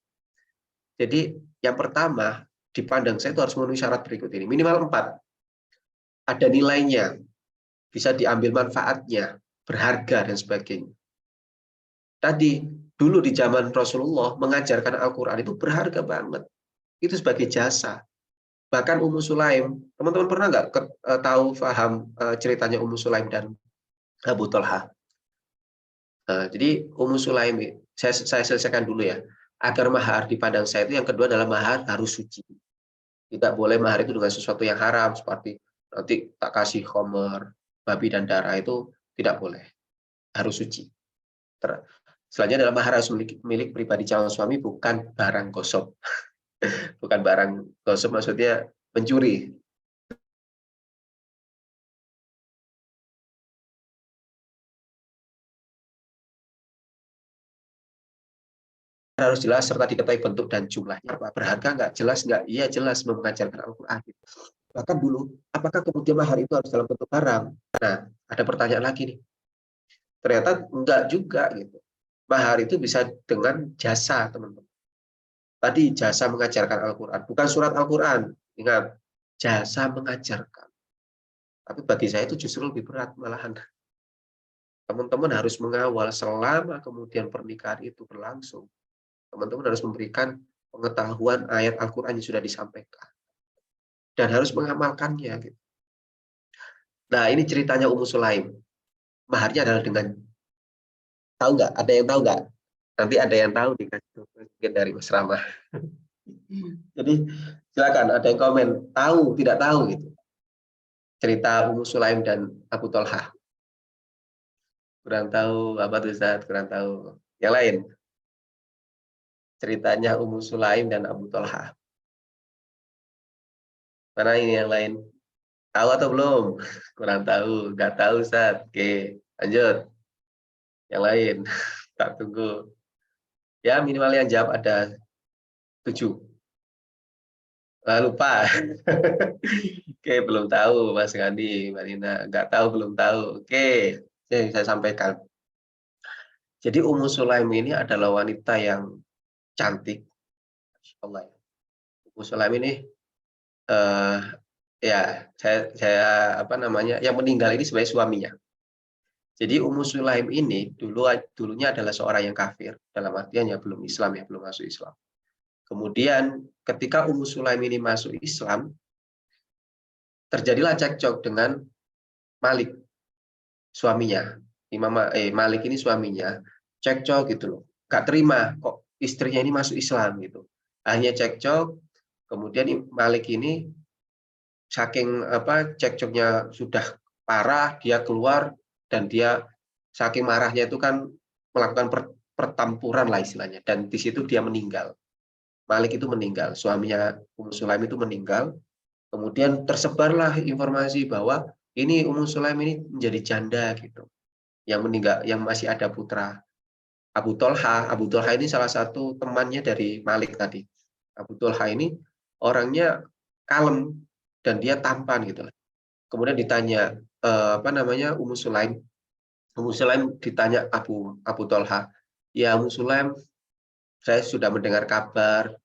Jadi yang pertama dipandang saya itu harus memenuhi syarat berikut ini, minimal 4. Ada nilainya, bisa diambil manfaatnya, berharga dan sebagainya. Tadi dulu di zaman Rasulullah mengajarkan Al-Quran itu berharga banget. Itu sebagai jasa. Bahkan Ummu Sulaim, teman-teman pernah nggak tahu paham ceritanya Ummu Sulaim dan Abu Talha? Jadi Ummu Sulaim, saya selesaikan dulu ya. Agar mahar dipandang saya itu yang kedua adalah mahar harus suci. Tidak boleh mahar itu dengan sesuatu yang haram seperti nanti tak kasih khomer, babi dan darah, itu tidak boleh. Harus suci. Selanjutnya adalah mahar harus milik pribadi calon suami, bukan barang gosok. Bukan barang gosok maksudnya mencuri. Harus jelas serta diketahui bentuk dan jumlahnya apa, berharga nggak, jelas nggak, iya jelas, mengajarkan Al-Quran. Bahkan dulu, apakah kemudian mahar itu harus dalam bentuk barang? Nah, ada pertanyaan lagi nih. Ternyata enggak juga gitu. Mahar itu bisa dengan jasa, teman-teman. Tadi jasa mengajarkan Al-Quran, bukan surat Al-Quran. Ingat, jasa mengajarkan. Tapi bagi saya itu justru lebih berat malahan. Teman-teman harus mengawal selama kemudian pernikahan itu berlangsung. Teman-teman harus memberikan pengetahuan ayat Al-Quran yang sudah disampaikan. Dan harus mengamalkannya. Gitu. Nah, ini ceritanya Ummu Sulaim. Maharnya adalah dengan, tahu nggak? Ada yang tahu nggak? Nanti ada yang tahu dikasih mungkin dari Mas Rama. Jadi silakan ada yang komen, tahu, tidak tahu gitu. Cerita Ummu Sulaim dan Abu Talha. Kurang tahu apa tuh Ustaz? Kurang tahu. Yang lain? Ceritanya Ummu Sulaim dan Abu Talha. Mana ini yang lain? Tahu atau belum? Kurang tahu. Nggak tahu Ustaz. Oke, lanjut. Yang lain. Tak tunggu. Ya minimal yang jawab ada 7. Lupa. Oke, belum tahu Mas Gandhi, Mbak Nina. Nggak tahu, belum tahu. Oke, saya sampaikan. Jadi Ummu Sulaim ini adalah wanita yang cantik. Masya Allah. Ummu Sulaim ini eh, ya saya apa namanya, yang meninggal ini sebagai suaminya. Jadi Ummu Sulaim ini dulunya adalah seorang yang kafir, dalam artian ya belum Islam, ya belum masuk Islam. Kemudian ketika Ummu Sulaim ini masuk Islam, terjadilah cekcok dengan Malik, suaminya. Malik ini suaminya, cekcok gitu loh. Gak terima kok istrinya ini masuk Islam gitu. Akhirnya cekcok, kemudian Malik ini saking cekcoknya sudah parah, dia keluar dan dia saking marahnya itu kan melakukan pertempuran lah istilahnya, dan di situ dia meninggal. Malik itu meninggal, suaminya Ummu Sulaim itu meninggal. Kemudian tersebarlah informasi bahwa ini Ummu Sulaim ini menjadi janda gitu, yang meninggal, yang masih ada putra. Abu Talha ini salah satu temannya dari Malik tadi. Abu Talha ini orangnya kalem dan dia tampan gitu. Kemudian ditanya Ummu Sulaim. Ummu Sulaim ditanya Abu Talha, ya Ummu Sulaim, saya sudah mendengar kabar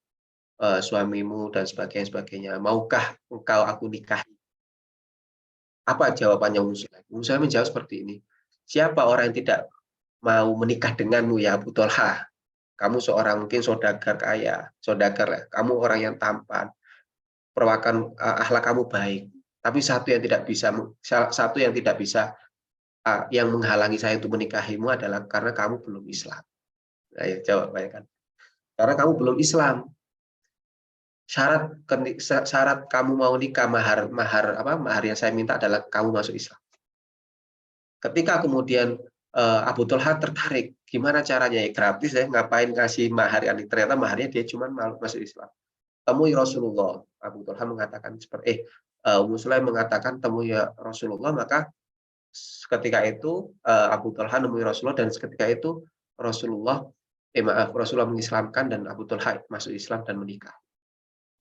suamimu dan sebagainya. Maukah engkau aku nikahi? Apa jawabannya Ummu Sulaim? Ummu Sulaim menjawab seperti ini. Siapa orang yang tidak mau menikah denganmu ya Abu Talha? Kamu seorang mungkin saudagar kaya, saudagar lah. Kamu orang yang tampan, perawakan akhlak kamu baik. Tapi satu yang tidak bisa yang menghalangi saya untuk menikahimu adalah karena kamu belum Islam. Nah, ya, jawab bayangkan. Karena kamu belum Islam. Syarat kamu mau nikah, mahar yang saya minta adalah kamu masuk Islam. Ketika kemudian Abu Talha tertarik, gimana caranya, ya gratis ya, ngapain kasih mahar, ternyata maharnya dia cuma masuk Islam. Temui Rasulullah. Abu Talha mengatakan seperti Ummu Sulaim mengatakan temui ya Rasulullah, maka ketika itu Abu Talha nemui Rasulullah, dan ketika itu Rasulullah mengislamkan dan Abu Talha masuk Islam dan menikah.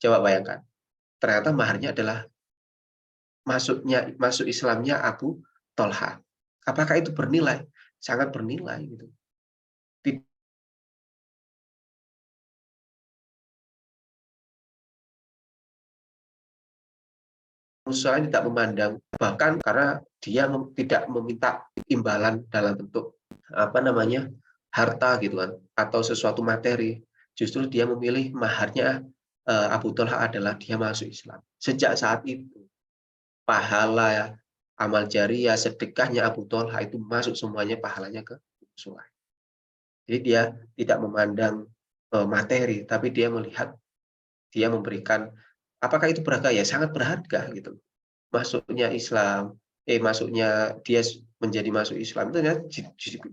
Coba bayangkan, ternyata maharnya adalah masuk Islamnya Abu Tolha. Apakah itu bernilai? Sangat bernilai gitu. Musa tidak memandang, bahkan karena dia tidak meminta imbalan dalam bentuk harta gitu kan, atau sesuatu materi. Justru dia memilih maharnya Abu Thalha adalah dia masuk Islam. Sejak saat itu pahala amal jariah sedekahnya Abu Thalha itu masuk semuanya pahalanya ke Rasulullah. Jadi dia tidak memandang materi, tapi dia melihat dia memberikan apakah itu berharga ya sangat berharga gitu. Masuknya dia menjadi masuk Islam itu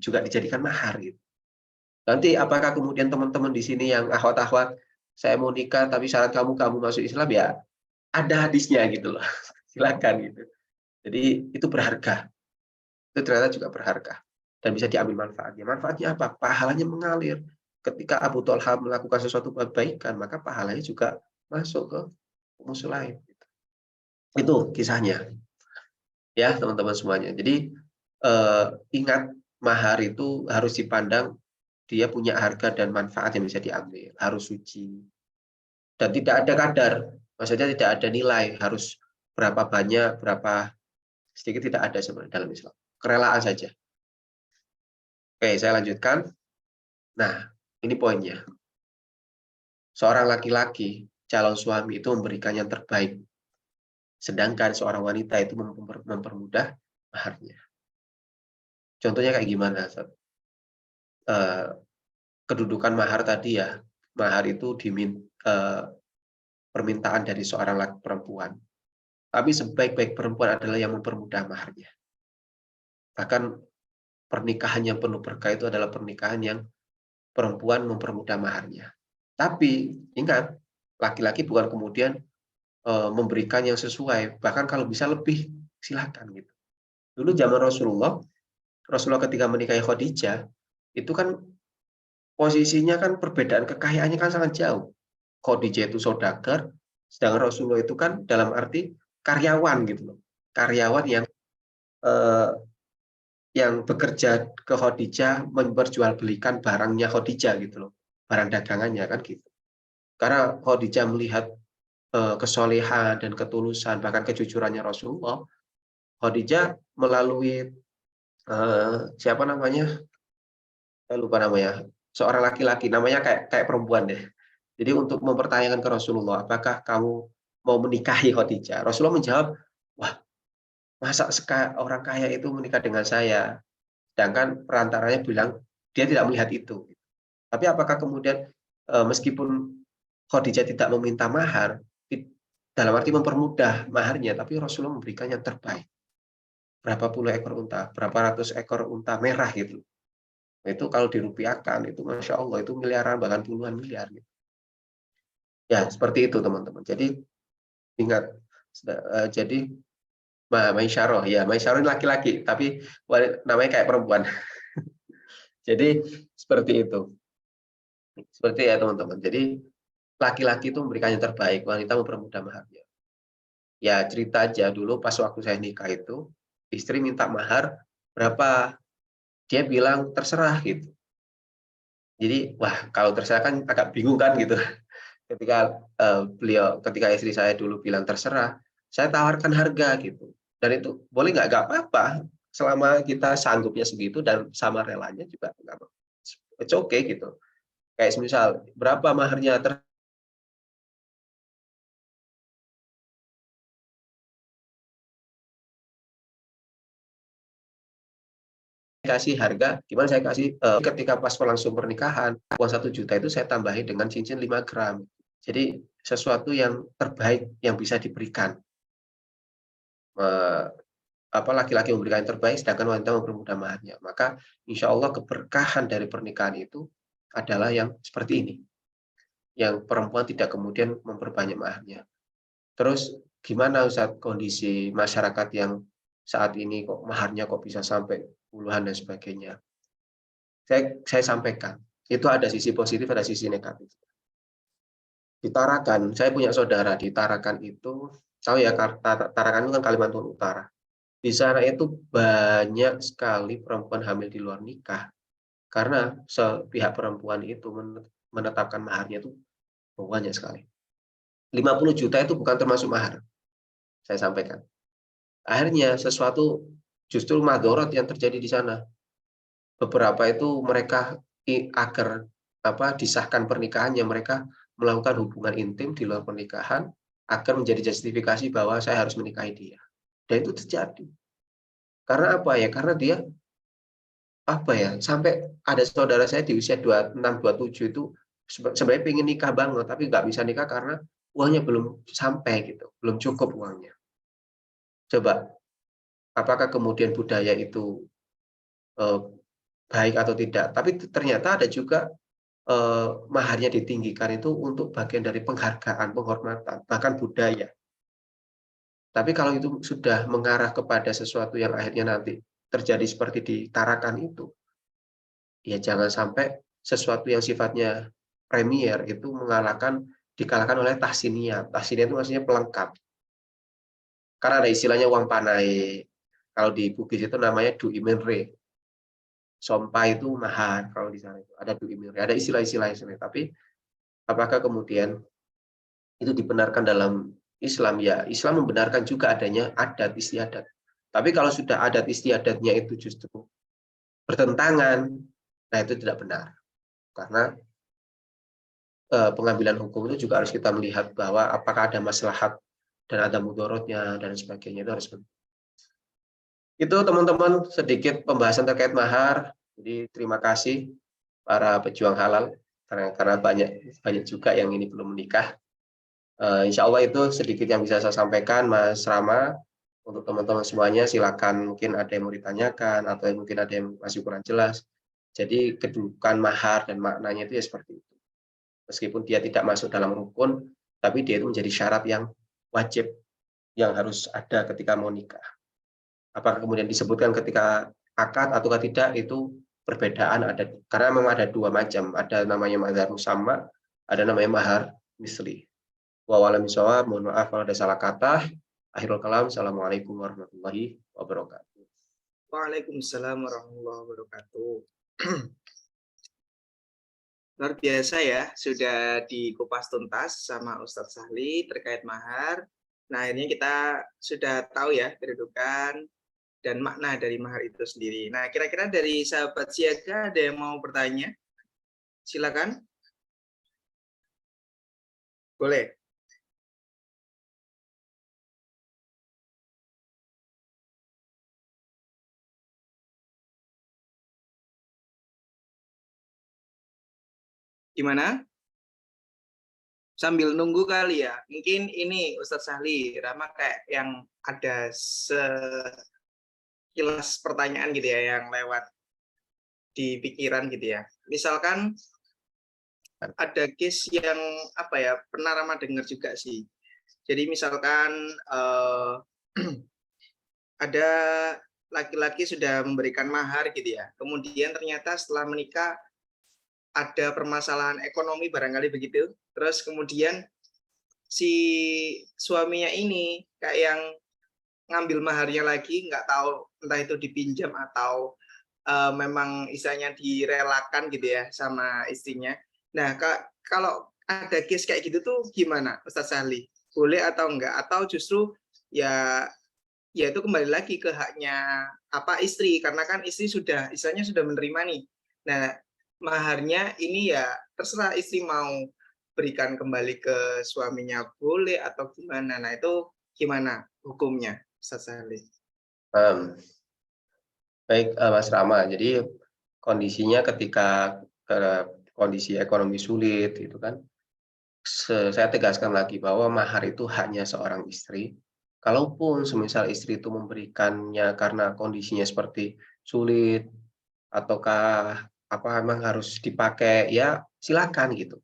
juga dijadikan mahar gitu. Nanti apakah kemudian teman-teman di sini yang akhwat-akhwat saya mau nikah tapi syarat kamu masuk Islam ya ada hadisnya gitu loh. Silakan gitu. Jadi itu berharga. Itu ternyata juga berharga dan bisa diambil manfaatnya. Manfaatnya apa? Pahalanya mengalir. Ketika Abu Thalha melakukan sesuatu kebaikan, maka pahalanya juga masuk ke musuh lain. Itu kisahnya. Ya teman-teman semuanya. Jadi ingat mahar itu harus dipandang dia punya harga dan manfaat yang bisa diambil, harus suci dan tidak ada kadar, maksudnya tidak ada nilai harus berapa banyak, berapa sedikit tidak ada sebenarnya dalam Islam, kerelaan saja. Oke, saya lanjutkan. Nah, ini poinnya. Seorang laki-laki calon suami itu memberikan yang terbaik, sedangkan seorang wanita itu mempermudah maharnya. Contohnya kayak gimana? Kedudukan mahar tadi ya, mahar itu permintaan dari seorang laki perempuan. Tapi sebaik-baik perempuan adalah yang mempermudah maharnya. Bahkan pernikahan yang penuh berkah itu adalah pernikahan yang perempuan mempermudah maharnya. Tapi ingat, laki-laki bukan kemudian memberikan yang sesuai, bahkan kalau bisa lebih silakan gitu. Dulu zaman Rasulullah ketika menikahi Khadijah itu kan posisinya kan perbedaan kekayaannya kan sangat jauh. Khadijah itu saudagar, sedangkan Rasulullah itu kan dalam arti karyawan gitu loh. Karyawan yang bekerja ke Khadijah memperjualbelikan barangnya Khadijah gitu loh. Barang dagangannya kan gitu. Karena Khadijah melihat kesolehan dan ketulusan bahkan kejujurannya Rasulullah, Khadijah melalui siapa namanya? Saya lupa namanya. Seorang laki-laki namanya kayak perempuan deh. Jadi untuk mempertanyakan ke Rasulullah, apakah kamu mau menikahi Khadijah? Rasulullah menjawab, wah, masa orang kaya itu menikah dengan saya? Sedangkan perantaranya bilang dia tidak melihat itu. Tapi apakah kemudian meskipun Khadijah tidak meminta mahar, dalam arti mempermudah maharnya, tapi Rasulullah memberikan yang terbaik. Berapa puluh ekor unta, berapa ratus ekor unta merah gitu. Itu kalau dirupiahkan itu Masya Allah itu miliaran bahkan puluhan miliar. Gitu. Ya seperti itu teman-teman. Jadi ingat, jadi Maisyarah, ya Maisyarah ini laki-laki, tapi namanya kayak perempuan. Jadi seperti itu. Seperti ya teman-teman. Jadi laki-laki itu memberikan yang terbaik, wanita mempermudah maharnya. Ya cerita aja dulu pas waktu saya nikah itu, istri minta mahar berapa? Dia bilang terserah gitu. Jadi wah kalau terserah kan agak bingung kan gitu. Ketika istri saya dulu bilang terserah, saya tawarkan harga gitu. Dan itu boleh nggak apa-apa selama kita sanggupnya segitu dan sama relanya juga nggak apa-apa. It's okay gitu. Kayak misal berapa maharnya kasih harga, gimana saya kasih ketika pas langsung pernikahan, uang 1 juta itu saya tambahin dengan cincin 5 gram. Jadi sesuatu yang terbaik yang bisa diberikan. Laki-laki memberikan yang terbaik, sedangkan wanita mempermudah maharnya. Maka insya Allah keberkahan dari pernikahan itu adalah yang seperti ini. Yang perempuan tidak kemudian memperbanyak maharnya. Terus gimana Ustaz kondisi masyarakat yang saat ini kok maharnya kok bisa sampai puluhan dan sebagainya. Saya sampaikan, itu ada sisi positif, ada sisi negatif. Di Tarakan, saya punya saudara di Tarakan itu tahu ya, Tarakan itu kan Kalimantan Utara. Di sana itu banyak sekali perempuan hamil di luar nikah karena pihak perempuan itu menetapkan maharnya itu banyak sekali. 50 juta itu bukan termasuk mahar, saya sampaikan. Akhirnya sesuatu justru madorot yang terjadi di sana. Beberapa itu mereka agar disahkan pernikahannya, mereka melakukan hubungan intim di luar pernikahan agar menjadi justifikasi bahwa saya harus menikahi dia. Dan itu terjadi. Karena apa ya? Karena dia sampai ada saudara saya di usia 26, 27 itu sebenarnya pengen nikah banget, tapi nggak bisa nikah karena uangnya belum sampai gitu, belum cukup uangnya. Coba, apakah kemudian budaya itu baik atau tidak? Tapi ternyata ada juga maharnya ditinggikan itu untuk bagian dari penghargaan, penghormatan, bahkan budaya. Tapi kalau itu sudah mengarah kepada sesuatu yang akhirnya nanti terjadi seperti di Tarakan itu, ya jangan sampai sesuatu yang sifatnya premier itu dikalahkan oleh tahsiniyah. Tahsiniyah itu maksudnya pelengkap. Karena ada istilahnya uang panai. Kalau di Bugis itu namanya dui menre. Sompa itu mahar kalau di sana itu. Ada dui menre. Ada istilah-istilah yang tapi apakah kemudian itu dibenarkan dalam Islam? Ya, Islam membenarkan juga adanya adat istiadat. Tapi kalau sudah adat istiadatnya itu justru bertentangan, nah itu tidak benar. Karena pengambilan hukum itu juga harus kita melihat bahwa apakah ada maslahat dan ada mudorotnya dan sebagainya, itu harus penting. Itu teman-teman sedikit pembahasan terkait mahar. Jadi terima kasih para pejuang halal karena banyak juga yang ini belum menikah. Insya Allah itu sedikit yang bisa saya sampaikan, Mas Rama. Untuk teman-teman semuanya, silakan mungkin ada yang mau ditanyakan atau mungkin ada yang masih kurang jelas. Jadi kedudukan mahar dan maknanya itu ya seperti itu. Meskipun dia tidak masuk dalam rukun, tapi dia itu menjadi syarat yang wajib yang harus ada ketika mau nikah. Apakah kemudian disebutkan ketika akad atau tidak itu perbedaan ada, karena memang ada dua macam, ada namanya mahar musamma, ada namanya mahar misli. Wallahualam bishawab, mohon maaf kalau ada salah kata. Akhirul kalam, assalamualaikum warahmatullahi wabarakatuh. Waalaikumsalam warahmatullahi wabarakatuh. Luar biasa ya, sudah dikupas tuntas sama Ustadz Sahli terkait mahar. Nah, akhirnya kita sudah tahu ya kedudukan dan makna dari mahar itu sendiri. Nah, kira-kira dari sahabat siaga ada yang mau bertanya? Silakan. Boleh. Gimana? Sambil nunggu kali ya. Mungkin ini Ustadz Sahli, Rama kayak yang ada sekilas pertanyaan gitu ya yang lewat di pikiran gitu ya. Misalkan ada case yang pernah Rama dengar juga sih. Jadi misalkan ada laki-laki sudah memberikan mahar gitu ya. Kemudian ternyata setelah menikah ada permasalahan ekonomi barangkali begitu. Terus kemudian si suaminya ini kayak yang ngambil maharnya lagi, nggak tahu entah itu dipinjam atau memang istilahnya direlakan gitu ya sama istrinya. Nah, kalau ada case kayak gitu tuh gimana, Ustadz Sahli? Boleh atau enggak? Atau justru ya itu kembali lagi ke haknya istri, karena kan istri sudah istilahnya sudah menerima nih. Nah, maharnya ini ya terserah istri mau berikan kembali ke suaminya boleh atau gimana. Nah, itu gimana hukumnya, Ustadz Sahli? Baik, Mas Rama. Jadi kondisinya ketika kondisi ekonomi sulit, itu kan, saya tegaskan lagi bahwa mahar itu haknya seorang istri. Kalaupun semisal istri itu memberikannya karena kondisinya seperti sulit, ataukah memang harus dipakai, ya silakan gitu.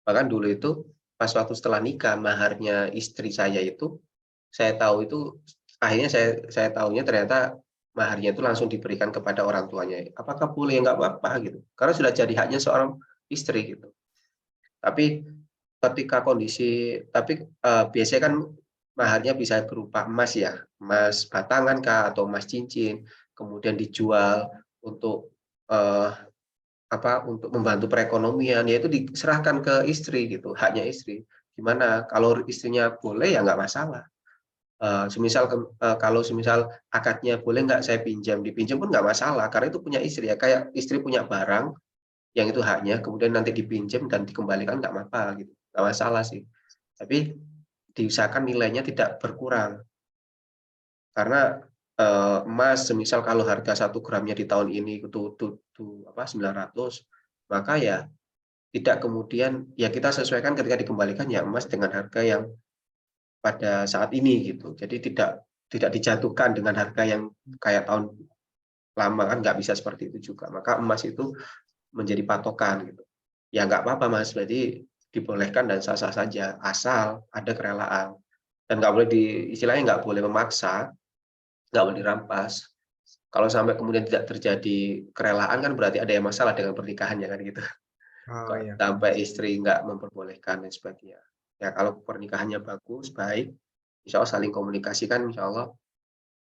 Bahkan dulu itu pas waktu setelah nikah, maharnya istri saya itu, saya tahu itu akhirnya saya tahunya ternyata maharnya itu langsung diberikan kepada orang tuanya. Apakah boleh? Nggak apa-apa gitu. Karena sudah jadi haknya seorang istri gitu. Tapi ketika kondisi, biasanya kan maharnya bisa berupa emas ya, emas batangan kah atau emas cincin, kemudian dijual untuk eh, untuk membantu perekonomian, yaitu diserahkan ke istri gitu, haknya istri. Gimana kalau istrinya boleh ya nggak masalah. Kalau semisal akadnya boleh nggak saya pinjam, dipinjam pun nggak masalah karena itu punya istri ya, kayak istri punya barang yang itu haknya, kemudian nanti dipinjam dan dikembalikan nggak apa-apa gitu, nggak masalah sih. Tapi diusahakan nilainya tidak berkurang karena emas semisal kalau harga 1 gramnya di tahun ini itu 900, maka ya tidak kemudian ya kita sesuaikan ketika dikembalikan ya emas dengan harga yang pada saat ini gitu. Jadi tidak dijatuhkan dengan harga yang kayak tahun lama, kan nggak bisa seperti itu juga. Maka emas itu menjadi patokan gitu. Ya nggak apa-apa Mas, berarti dibolehkan dan sah-sah saja asal ada kerelaan. Dan nggak boleh istilahnya nggak boleh memaksa, nggak boleh dirampas. Kalau sampai kemudian tidak terjadi kerelaan kan berarti ada yang masalah dengan pernikahannya kan gitu. Oh Kok ya, paham sampai sih. istri nggak memperbolehkan dan sebagainya. Ya kalau pernikahannya bagus, baik, insya Allah saling komunikasikan, insya Allah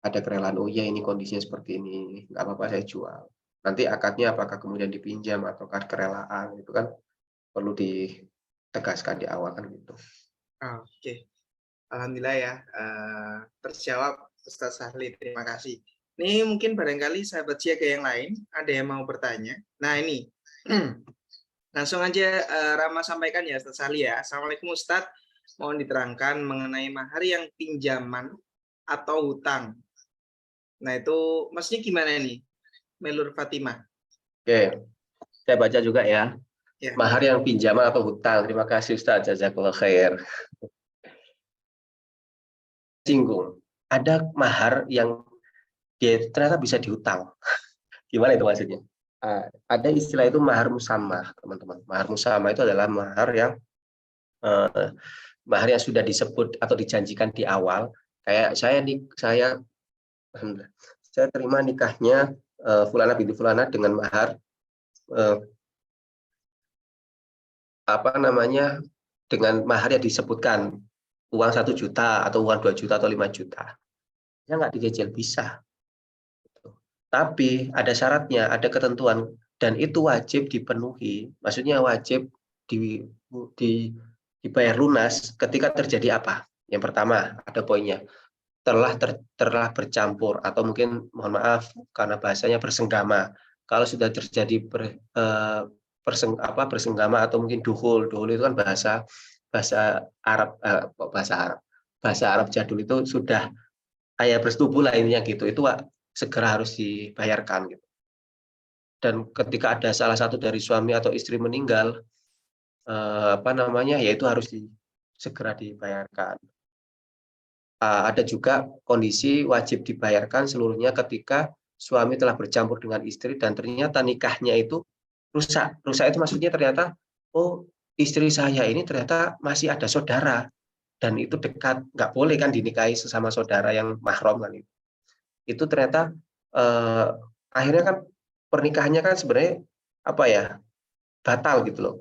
ada kerelaan, oh iya ini kondisinya seperti ini, nggak apa-apa saya jual. Nanti akadnya apakah kemudian dipinjam atau kerelaan, itu kan perlu ditegaskan di awal kan gitu. Oke, alhamdulillah ya, terjawab Ustaz Sahli, terima kasih. Ini mungkin barangkali sahabat siaga yang lain ada yang mau bertanya. Nah ini, langsung aja Rama sampaikan ya Ustaz Sahli ya. Assalamualaikum Ustaz, mohon diterangkan mengenai mahar yang pinjaman atau hutang. Nah itu maksudnya gimana nih, Melur Fatimah? Oke, saya baca juga ya. Ya, Mahar boleh. yang pinjaman atau hutang. Terima kasih Ustaz, jazakallah khair. Singgung. Ada mahar yang dia ternyata bisa dihutang. Gimana itu maksudnya? Ada istilah itu mahar musamah, teman-teman. Mahar musamah itu adalah eh, mahar yang sudah disebut atau dijanjikan di awal. Kayak alhamdulillah, saya terima nikahnya Fulana binti Fulana dengan mahar eh, dengan mahar yang disebutkan uang 1 juta atau uang 2 juta atau 5 juta. Ya nggak dicicil bisa. Tapi ada syaratnya, ada ketentuan dan itu wajib dipenuhi. Maksudnya wajib di, di, dibayar lunas ketika terjadi apa? Yang pertama ada poinnya, telah bercampur atau mungkin mohon maaf karena bahasanya bersenggama. Kalau sudah terjadi bersenggama atau mungkin duhul itu kan bahasa Arab bahasa Arab jadul itu sudah kayak bersetubuh lah intinya gitu. Itu segera harus dibayarkan gitu. Dan ketika ada salah satu dari suami atau istri meninggal, yaitu harus segera dibayarkan. Ada juga kondisi wajib dibayarkan seluruhnya ketika suami telah bercampur dengan istri dan ternyata nikahnya itu rusak. Rusak itu maksudnya ternyata, oh istri saya ini ternyata masih ada saudara dan itu dekat, nggak boleh kan dinikahi sesama saudara yang mahram kan itu. Itu ternyata akhirnya kan pernikahannya kan sebenarnya batal gitu loh.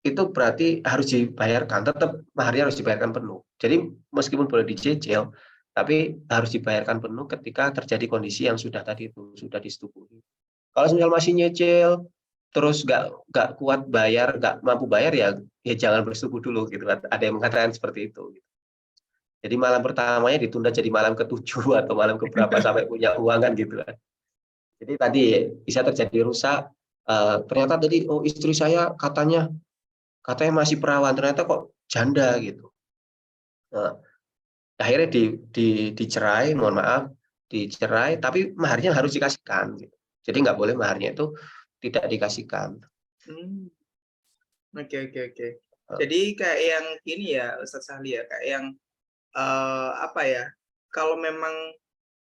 Itu berarti harus dibayarkan, tetap maharnya harus dibayarkan penuh. Jadi meskipun boleh dicicil, tapi harus dibayarkan penuh ketika terjadi kondisi yang sudah tadi itu sudah disetujui. Kalau misal masih nyicil, terus nggak kuat bayar, nggak mampu bayar ya jangan bersetubuh dulu gitu kan. Ada yang mengatakan seperti itu. Jadi malam pertamanya ditunda jadi malam ke-7 atau malam keberapa sampai punya uang kan gitu kan. Jadi tadi bisa terjadi rusak. Ternyata tadi oh istri saya katanya masih perawan, ternyata kok janda gitu. Nah, akhirnya dicerai, mohon maaf, dicerai, tapi maharnya harus dikasihkan. Gitu. Jadi nggak boleh maharnya itu tidak dikasihkan. Oke. Jadi kayak yang gini ya, Ustadz Sahli ya, kayak yang apa ya? Kalau memang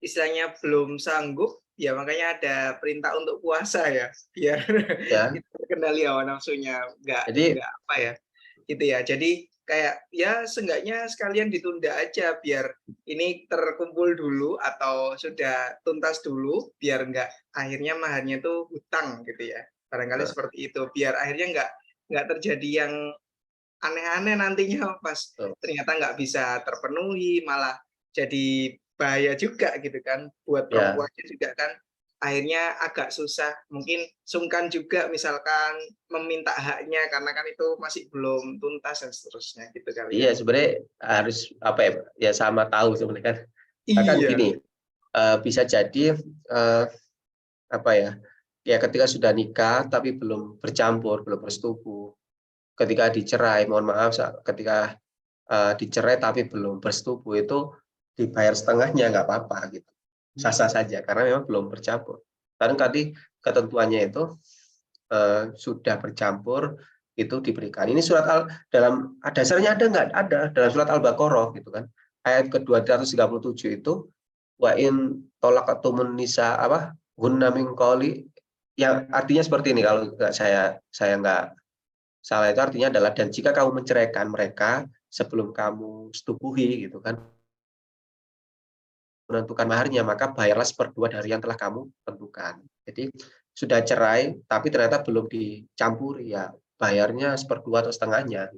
istilahnya belum sanggup, ya makanya ada perintah untuk puasa ya, biar Ya, kita terkendali hawa nafsunya, jadi nggak apa ya, gitu ya. Jadi kayak ya seenggaknya sekalian ditunda aja biar ini terkumpul dulu atau sudah tuntas dulu, biar nggak akhirnya maharnya tuh hutang gitu ya. Barangkali seperti itu, biar akhirnya nggak terjadi yang aneh-aneh nantinya pas Betul. ternyata nggak bisa terpenuhi, malah jadi bahaya juga gitu kan buat Ya, perempuannya juga kan akhirnya agak susah, mungkin sungkan juga misalkan meminta haknya karena kan itu masih belum tuntas dan seterusnya gitu kali iya ya. sebenarnya harus apa ya? Ya sama tahu sebenarnya kan. Bahkan Iya. gini, bisa jadi apa ya? Ya ketika sudah nikah tapi belum bercampur, belum bersetubuh. Ketika dicerai, mohon maaf, ketika dicerai tapi belum bersetubuh itu dibayar setengahnya nggak apa-apa gitu. Sah-sah saja karena memang belum bercampur. Karena tadi ketentuannya itu sudah bercampur itu diberikan. Ini surat dalam dasarnya ada nggak? Ada dalam surat Al-Baqarah gitu kan. Ayat ke-237 itu wa in talaqatumun nisa apa? Hunna min qawli, yang artinya seperti ini kalau nggak saya nggak salah, itu artinya adalah dan jika kamu menceraikan mereka sebelum kamu setubuhi gitu kan, menentukan maharnya, maka bayarlah seperdua dari yang telah kamu tentukan. Jadi sudah cerai tapi ternyata belum dicampuri, ya bayarnya seperdua atau setengahnya.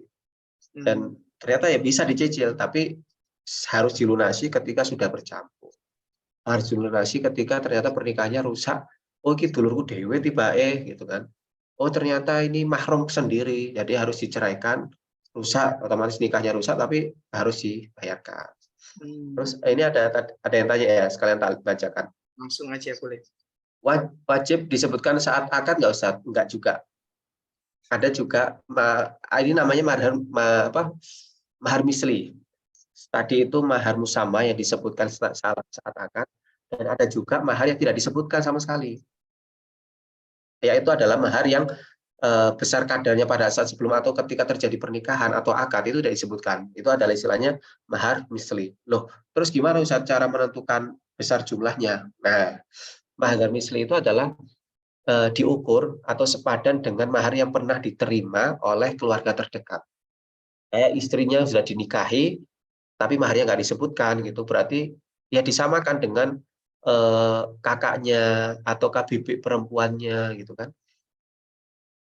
Hmm. Dan ternyata ya bisa dicicil, tapi harus dilunasi ketika sudah bercampur. Harus dilunasi ketika ternyata pernikahannya rusak. Oh, iki dulurku dewe tiba gitu kan. Oh, ternyata ini mahram sendiri, jadi harus diceraikan. Rusak, otomatis nikahnya rusak, tapi harus dibayarkan. Terus Hmm. ini ada yang tanya ya, sekalian tak bacakan. Langsung aja boleh. Wajib disebutkan saat akad nggak Ustaz? Nggak juga. Ada juga ini namanya mahar misli. Tadi itu mahar musama yang disebutkan saat akad, dan ada juga mahar yang tidak disebutkan sama sekali. Yaitu adalah mahar yang besar kadarnya pada saat sebelum atau ketika terjadi pernikahan atau akad itu tidak disebutkan. Itu adalah istilahnya mahar misli. Loh, terus gimana Ustaz cara menentukan besar jumlahnya? Nah, mahar misli itu adalah diukur atau sepadan dengan mahar yang pernah diterima oleh keluarga terdekat. Kayak istrinya sudah dinikahi, tapi maharnya nggak disebutkan gitu, berarti ya disamakan dengan kakaknya atau KBB perempuannya gitu kan,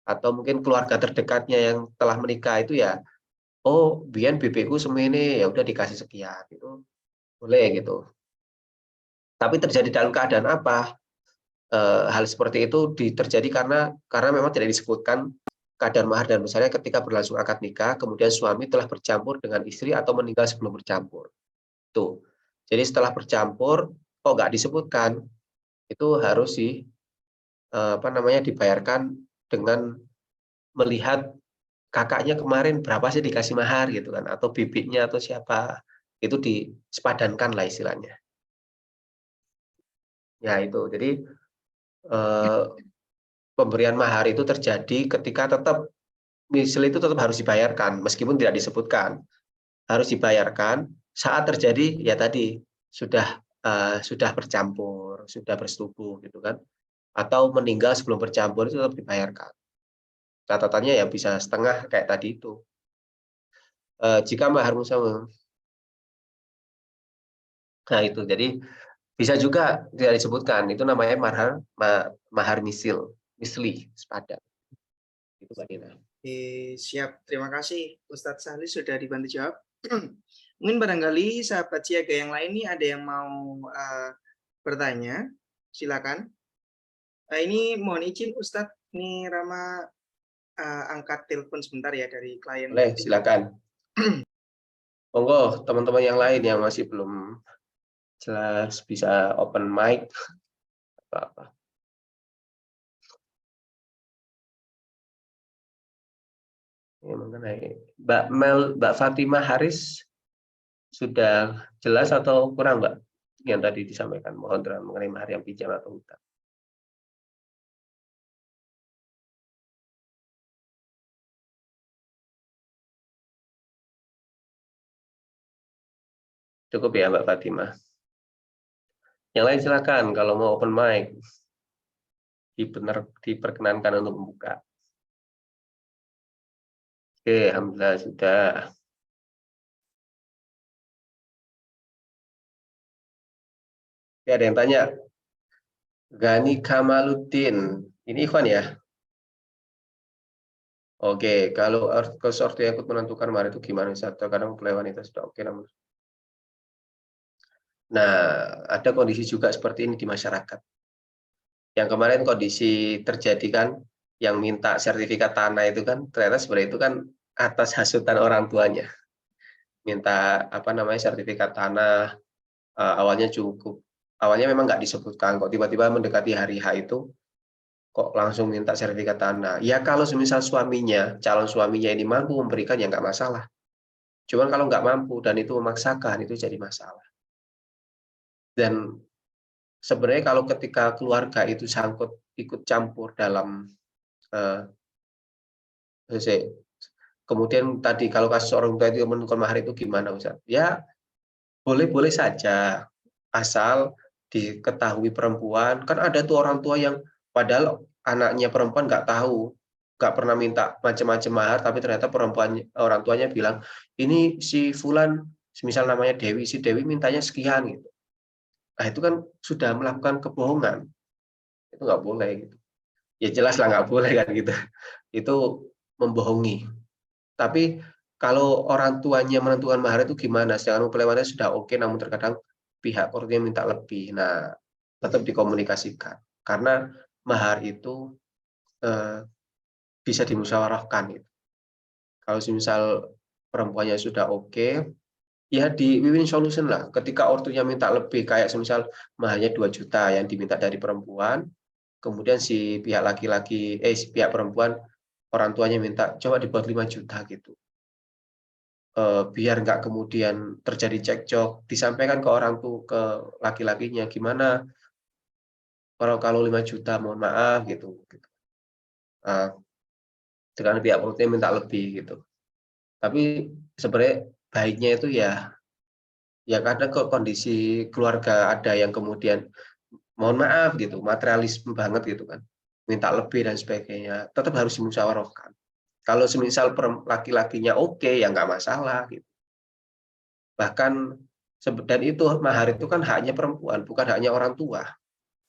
atau mungkin keluarga terdekatnya yang telah menikah itu ya, oh biyen BB-ku semene ya udah dikasih sekian, itu boleh gitu. Tapi terjadi dalam keadaan apa? Hal seperti itu terjadi karena memang tidak disebutkan kadar mahar dan besarnya ketika berlangsung akad nikah, kemudian suami telah bercampur dengan istri atau meninggal sebelum bercampur. Tuh. Jadi setelah bercampur, kok nggak disebutkan, itu harus dibayarkan dengan melihat kakaknya kemarin berapa sih dikasih mahar gitu kan, atau bibitnya atau siapa, itu disepadankan lah istilahnya. Ya itu. Jadi eh, pemberian mahar itu terjadi ketika tetap misal itu tetap harus dibayarkan meskipun tidak disebutkan, harus dibayarkan saat terjadi ya tadi sudah bercampur, sudah bersetubuh gitu kan, atau meninggal sebelum bercampur itu tetap dibayarkan. Catatannya ya bisa setengah kayak tadi itu. Jika mahar musawwir, nah itu jadi bisa juga tidak disebutkan, itu namanya mahar misli sepadan. Itu Mbak Dina. Siap, terima kasih Ustadz Sahli sudah dibantu jawab. Mungkin barangkali sahabat siaga yang lain nih ada yang mau bertanya, silakan. Ini mohon izin Ustadz, ini Rama angkat telepon sebentar ya dari klien Boleh, meeting. silakan. Monggo teman-teman yang lain yang masih belum jelas bisa open mic apa-apa. Ya, mengenai Mbak Fatimah Haris sudah jelas atau kurang Mbak yang tadi disampaikan, mohon mengenai mahar yang pinjam atau hutang. Cukup ya Mbak Fatimah. Yang lain silakan kalau mau open mic, diperkenankan untuk membuka. Oke, alhamdulillah sudah. Ya, ada yang tanya, Gani Kamaluddin, ini Ikhwan ya? Oke, kalau ortu yang ikut menentukan mahar itu gimana, Ustaz? Terkadang mempelai wanita sudah oke namun nah, ada kondisi juga seperti ini di masyarakat. Yang kemarin kondisi terjadi kan, yang minta sertifikat tanah itu kan, ternyata sebenarnya itu kan atas hasutan orang tuanya. Minta, apa namanya, sertifikat tanah, awalnya memang nggak disebutkan, kok tiba-tiba mendekati hari H itu, kok langsung minta sertifikat tanah. Ya kalau semisal suaminya, calon suaminya ini mampu memberikan, ya nggak masalah. Cuman kalau nggak mampu dan itu memaksakan, itu jadi masalah. Dan sebenarnya kalau ketika keluarga itu ikut campur dalam, eee, kemudian tadi kalau kasus orang tua itu menentukan mahar itu gimana, Ustaz? Ya boleh-boleh saja, asal diketahui perempuan, kan ada tuh orang tua yang padahal anaknya perempuan nggak tahu, nggak pernah minta macam-macam mahar, tapi ternyata orang tuanya bilang, "Ini si fulan," semisal namanya Dewi, "si Dewi mintanya sekian," gitu. Nah itu kan sudah melakukan kebohongan, itu nggak boleh gitu. Ya jelas lah nggak boleh kan gitu. Itu membohongi. Tapi kalau orang tuanya menentukan mahar itu gimana? Sedangkan mempelai wanita sudah oke, namun terkadang pihak keluarga minta lebih. Nah, tetap dikomunikasikan. Karena mahar itu bisa dimusyawarahkan. Gitu. Kalau misal perempuannya sudah oke, ya di win-win solution lah. Ketika ortunya minta lebih, kayak semisal maharnya 2 juta yang diminta dari perempuan, kemudian si pihak perempuan, orang tuanya minta, "Coba dibuat 5 juta," gitu. Biar nggak kemudian terjadi cekcok, disampaikan ke ke laki-lakinya, "Gimana kalau 5 juta, mohon maaf," gitu. Eee, dengan pihak perutnya minta lebih gitu. Tapi sebenarnya baiknya itu ya kadang kok kondisi keluarga ada yang kemudian, mohon maaf gitu, materialisme banget gitu kan, minta lebih dan sebagainya, tetap harus dimusyawarahkan. Kalau semisal laki-lakinya oke, ya nggak masalah gitu. Bahkan dan itu mahar itu kan haknya perempuan, bukan haknya orang tua.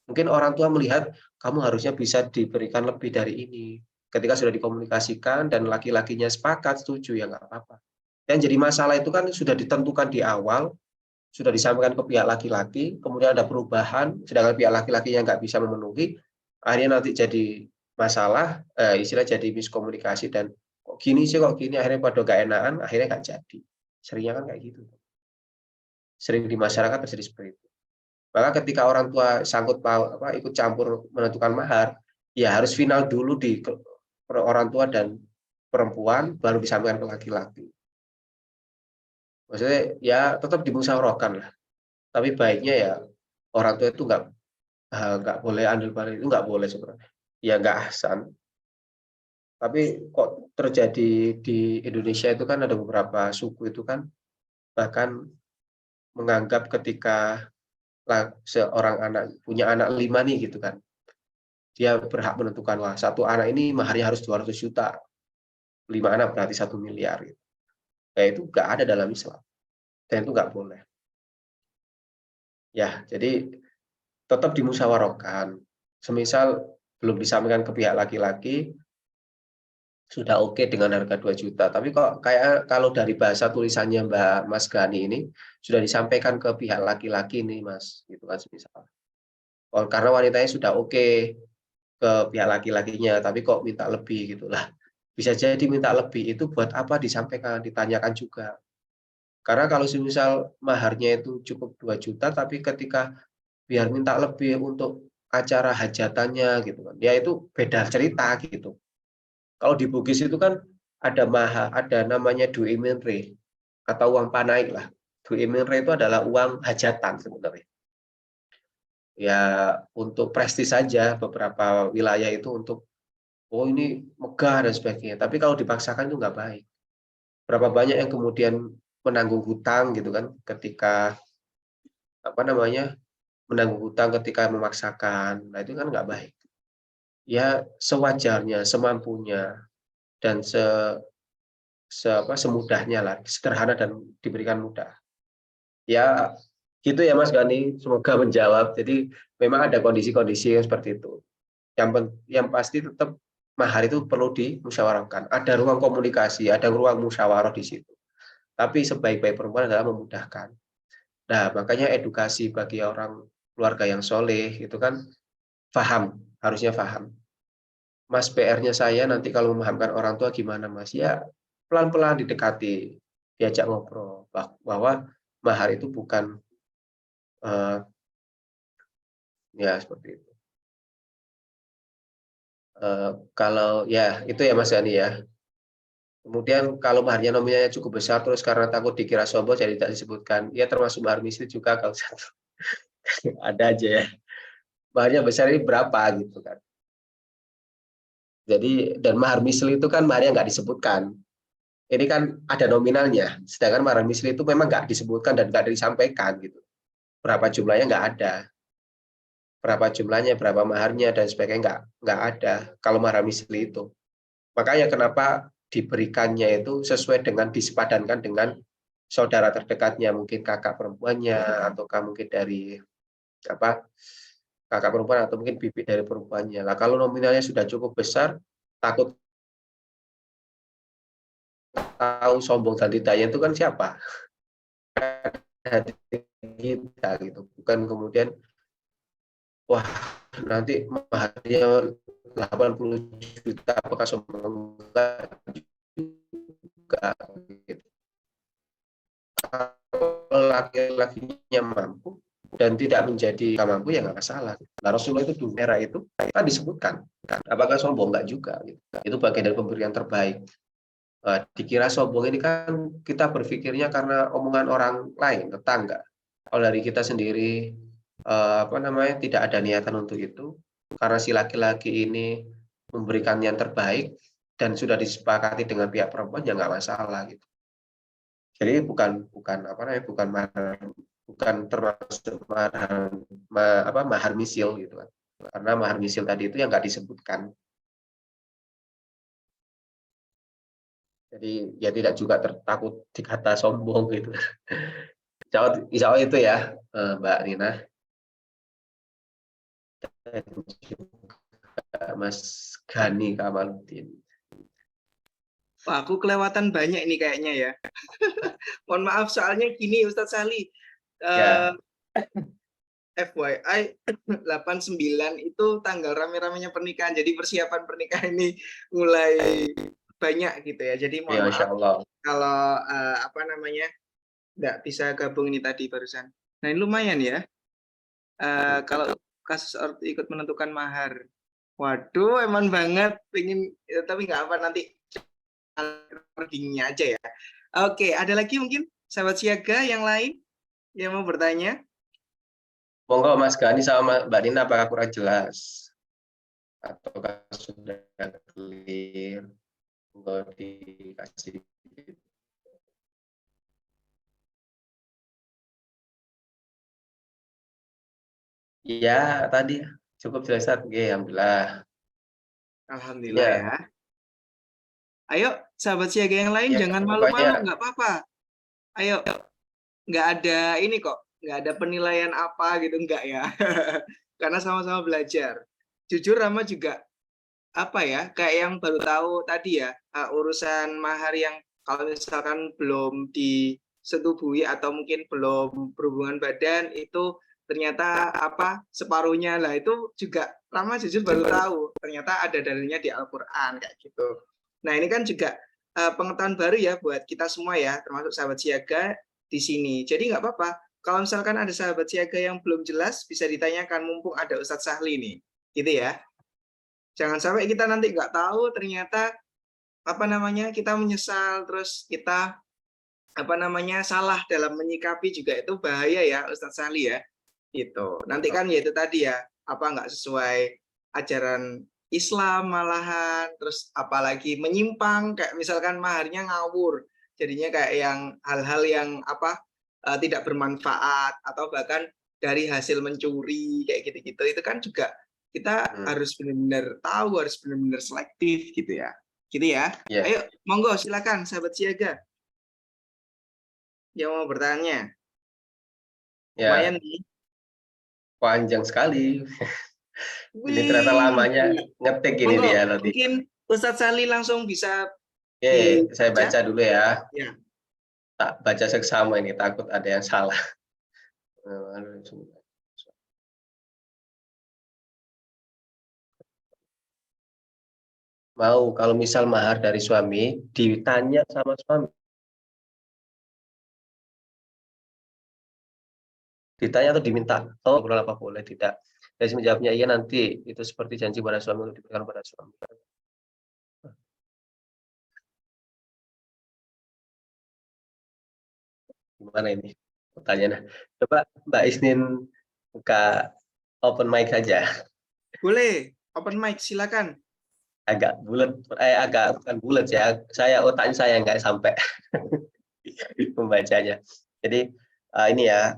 Mungkin orang tua melihat kamu harusnya bisa diberikan lebih dari ini. Ketika sudah dikomunikasikan dan laki-lakinya sepakat, setuju, ya nggak apa-apa. Yang jadi masalah itu kan sudah ditentukan di awal, sudah disampaikan ke pihak laki-laki, kemudian ada perubahan, sedangkan pihak laki-lakinya nggak bisa memenuhi, akhirnya nanti jadi masalah, istilah jadi miskomunikasi dan kok gini, akhirnya pada nggak enakan, akhirnya nggak jadi. Seringnya kan kayak gitu. Sering di masyarakat terjadi seperti itu. Maka ketika orang tua ikut campur menentukan mahar, ya harus final dulu orang tua dan perempuan, baru disampaikan ke laki-laki. Maksudnya ya tetap dimusyawarahkan lah. Tapi baiknya ya orang tua itu nggak boleh andil balik, itu nggak boleh sebenarnya. Ya nggak ahsan. Tapi kok terjadi di Indonesia itu kan ada beberapa suku itu kan bahkan menganggap ketika seorang anak punya anak 5 nih gitu kan, dia berhak menentukan, wah satu anak ini maharnya harus 200 juta, 5 anak berarti 1 miliar. Gitu. Ya itu nggak ada dalam Islam, dan itu nggak boleh. Ya, jadi tetap dimusyawarahkan. Semisal belum disampaikan ke pihak laki-laki, sudah oke dengan harga 2 juta. Tapi kok kayak kalau dari bahasa tulisannya Mas Gani ini, sudah disampaikan ke pihak laki-laki nih Mas, gitu kan semisal. Oh, karena wanitanya sudah oke ke pihak laki-lakinya, tapi kok minta lebih gitu lah. Bisa jadi minta lebih itu buat apa disampaikan, ditanyakan juga. Karena kalau semisal maharnya itu cukup 2 juta, tapi ketika biar minta lebih untuk acara hajatannya gitu kan, ya itu beda cerita gitu. Kalau di Bugis itu kan ada namanya duit minre atau uang panai lah. Duit minre itu adalah uang hajatan sebenarnya. Ya untuk prestis saja beberapa wilayah itu untuk, oh ini megah dan sebagainya. Tapi kalau dipaksakan itu nggak baik. Berapa banyak yang kemudian menanggung hutang gitu kan ketika apa namanya menanggung hutang ketika memaksakan. Nah itu kan nggak baik. Ya sewajarnya, semampunya dan semudahnya lah, sederhana dan diberikan mudah. Ya gitu ya Mas Gani, semoga menjawab. Jadi memang ada kondisi-kondisi yang seperti itu. Yang pasti tetap mahar itu perlu dimusyawarahkan. Ada ruang komunikasi, ada ruang musyawarah di situ. Tapi sebaik-baik perempuan adalah memudahkan. Nah, makanya edukasi bagi orang keluarga yang soleh itu kan harusnya paham. Mas, PR-nya saya nanti kalau memahamkan orang tua gimana, Mas? Ya, pelan-pelan didekati, diajak ngobrol bahwa mahar itu bukan ya seperti itu. Kalau ya itu ya Mas Yani ya. Kemudian kalau maharnya nominalnya cukup besar terus karena takut dikira sombong jadi tidak disebutkan. Ya termasuk mahar misli juga kalau satu. Ada aja ya. Maharnya besar ini berapa gitu kan. Jadi dan mahar misli itu kan maharnya nggak disebutkan. Ini kan ada nominalnya. Sedangkan mahar misli itu memang nggak disebutkan dan nggak disampaikan gitu. Berapa jumlahnya nggak ada. Berapa jumlahnya, berapa maharnya dan sebagainya nggak ada kalau mahar misli itu. Makanya kenapa diberikannya itu sesuai dengan disepadankan dengan saudara terdekatnya, mungkin kakak perempuannya ataukah mungkin dari apa kakak perempuan atau mungkin bibi dari perempuannya. Lah kalau nominalnya sudah cukup besar, takut tahu sombong dan tidaknya itu kan siapa? Hati kita gitu. Bukan kemudian wah nanti maharnya 80 juta apakah sombong juga gitu. Kalau laki-lakinya mampu dan tidak menjadi mampu ya nggak masalah. Nah, Rasulullah itu di era itu kan disebutkan, apakah sombong nggak juga? Gitu. Itu bagian dari pemberian terbaik. Dikira sombong ini kan kita berpikirnya karena omongan orang lain, tetangga. Kalau dari kita sendiri tidak ada niatan untuk itu, karena si laki-laki ini memberikan yang terbaik dan sudah disepakati dengan pihak perempuan ya nggak masalah gitu. Jadi bukan termasuk mahar misil gitu kan. Karena mahar misil tadi itu yang nggak disebutkan. Jadi ya tidak juga takut dikata sombong gitu. Insya Allah itu ya Mbak Nina. Dan juga Mas Gani Kamaluddin. Wah, aku kelewatan banyak ini kayaknya ya. Mohon maaf soalnya gini Ustadz Sali. Ya. FYI 89 itu tanggal rame-ramenya pernikahan. Jadi persiapan pernikahan ini mulai banyak gitu ya. Jadi mohon Ya, Masya maaf Allah. kalau nggak bisa gabung ini tadi barusan. Nah ini lumayan ya. Kalau kasus ikut menentukan mahar. Waduh, emang banget. Pengen, tapi nggak apa nanti perginya aja ya. Oke, ada lagi mungkin sahabat siaga yang lain yang mau bertanya? Monggo Mas Gani sama Mbak Nina apakah kurang jelas? Ataukah sudah clear? Monggo dikasih. Iya, tadi cukup jelas. Oke, alhamdulillah. Alhamdulillah Ya, ya. Ayo, sahabat siaga yang lain, ya jangan malu-malu, pokoknya nggak apa-apa. Ayo, nggak ada ini kok, nggak ada penilaian apa gitu, nggak ya. Karena sama-sama belajar. Jujur Rama juga, apa ya, kayak yang baru tahu tadi ya, urusan mahar yang kalau misalkan belum disetubui atau mungkin belum berhubungan badan, itu ternyata separuhnya lah itu juga Rama jujur baru tahu ternyata ada dalilnya di Al-Quran kayak gitu. Nah ini kan juga pengetahuan baru ya buat kita semua ya, termasuk sahabat siaga di sini. Jadi nggak apa-apa kalau misalkan ada sahabat siaga yang belum jelas bisa ditanyakan mumpung ada Ustadz Sahli nih, gitu ya. Jangan sampai kita nanti nggak tahu ternyata kita menyesal terus kita salah dalam menyikapi juga itu bahaya ya Ustadz Sahli ya. Gitu. Nanti kan ya itu tadi ya, nggak sesuai ajaran Islam malahan, terus apalagi menyimpang kayak misalkan maharnya ngawur. Jadinya kayak yang hal-hal yang tidak bermanfaat atau bahkan dari hasil mencuri kayak gitu-gitu. Itu kan juga kita harus benar-benar tahu, harus benar-benar selektif gitu ya. Gitu ya. ya. Ayo, monggo silakan sahabat siaga yang mau bertanya. Ya, Lumayan nih. panjang sekali. Ini ternyata Wih, lamanya ngetik ini monggo, dia tadi. mungkin Ustadz Sali langsung bisa Oke, saya dibaca. baca dulu ya. Ya, Tak baca seksama ini, takut ada yang salah. Mau kalau misal mahar dari suami ditanya sama suami, ditanya atau diminta, oh apa boleh tidak? Saya menjawabnya iya nanti itu seperti janji pada suami untuk diberikan pada suami. Gimana ini pertanyaannya? Coba Mbak Isnin buka open mic saja. boleh. Open mic, silakan. Agak bulat, agak bukan bulat ya. Saya otaknya saya nggak sampai membacanya. Jadi ini ya,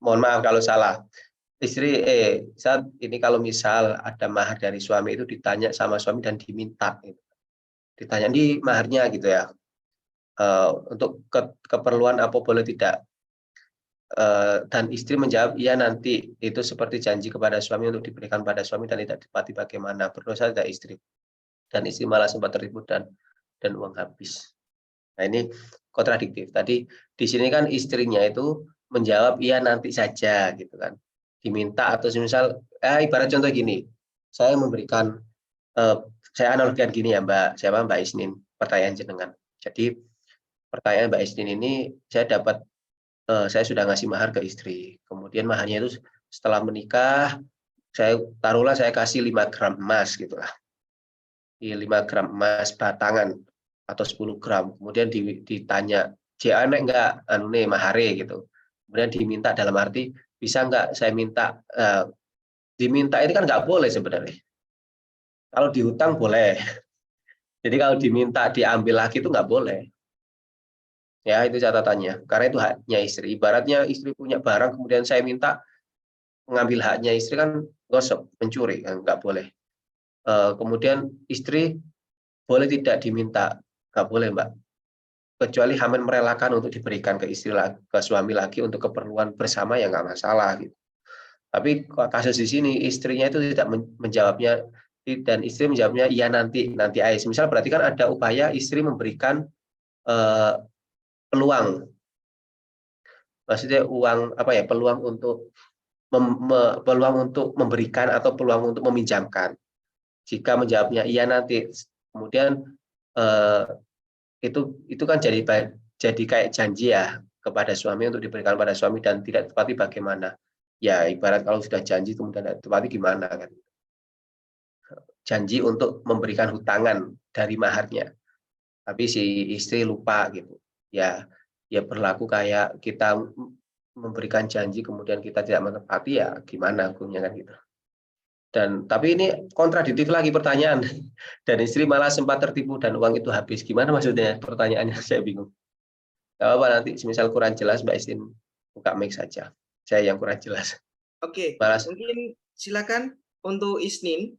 mohon maaf kalau salah. Istri, saat ini kalau misal ada mahar dari suami itu ditanya sama suami dan diminta, gitu. Ditanya di maharnya gitu ya, untuk keperluan apa boleh tidak, dan istri menjawab iya nanti itu seperti janji kepada suami untuk diberikan pada suami dan tidak dipati bagaimana, berdosa tidak istri, dan istri malah sempat tertipu dan uang habis. Nah ini kontradiktif. Tadi di sini kan istrinya itu menjawab iya nanti saja gitu kan. Diminta atau misal ibarat contoh gini. Saya memberikan saya analogikan gini ya Mbak Isnin, pertanyaan jenengan. Jadi pertanyaan Mbak Isnin ini saya sudah ngasih mahar ke istri. Kemudian maharnya itu setelah menikah saya kasih 5 gram emas gitu lah. 5 gram emas batangan atau 10 gram. Kemudian ditanya, "Jane enggak anu nih mahare?" gitu. Kemudian diminta dalam arti, "Bisa enggak saya minta?" Diminta ini kan nggak boleh sebenarnya. Kalau dihutang boleh. Jadi kalau diminta diambil lagi itu nggak boleh. Ya, itu catatannya. Karena itu haknya istri. Ibaratnya istri punya barang kemudian saya minta mengambil haknya istri kan gosok, mencuri kan nggak boleh. Kemudian istri boleh tidak diminta, nggak boleh Mbak. Kecuali Hamen merelakan untuk diberikan ke ke suami lagi untuk keperluan bersama ya nggak masalah gitu. Tapi kasus di sini istrinya itu tidak menjawabnya dan istri menjawabnya iya nanti Ais. Misal berarti kan ada upaya istri memberikan eh, peluang, maksudnya uang apa ya peluang untuk peluang untuk memberikan atau peluang untuk meminjamkan. Jika menjawabnya iya nanti, kemudian eh, itu kan jadi kayak janji ya kepada suami untuk diberikan pada suami dan tidak tepati bagaimana. Ya ibarat kalau sudah janji kemudian tidak tepati gimana kan. Janji untuk memberikan hutangan dari maharnya. Tapi si istri lupa gitu. Ya berlaku kayak kita memberikan janji kemudian kita tidak menepati ya gimana hukumnya kan gitu. Dan tapi ini kontradiktif lagi pertanyaan. Dan istri malah sempat tertipu dan uang itu habis. Gimana maksudnya? Pertanyaannya saya bingung. Gak apa nanti semisal kurang jelas Mbak Istin buka mic saja. Saya yang kurang jelas. Oke, Balas. mungkin silakan untuk Isnin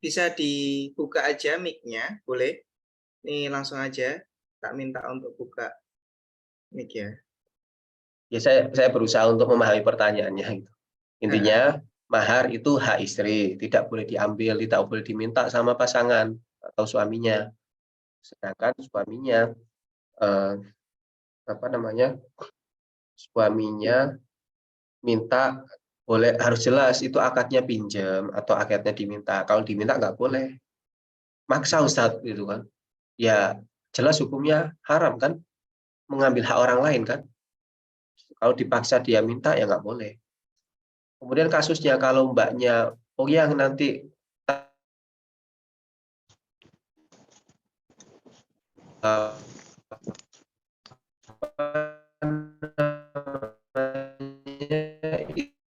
bisa dibuka aja mic-nya, boleh. Nih langsung aja tak minta untuk buka mic ya. Ya saya berusaha untuk memahami pertanyaannya gitu. Intinya mahar itu hak istri, tidak boleh diambil, tidak boleh diminta sama pasangan atau suaminya. Sedangkan suaminya eh, apa namanya? Suaminya minta boleh harus jelas itu akadnya pinjam atau akadnya diminta. Kalau diminta nggak boleh. Maksa Ustadz gitu kan. Ya jelas hukumnya haram kan mengambil hak orang lain kan. Kalau dipaksa dia minta ya nggak boleh. Kemudian kasusnya kalau mbaknya oh ya nanti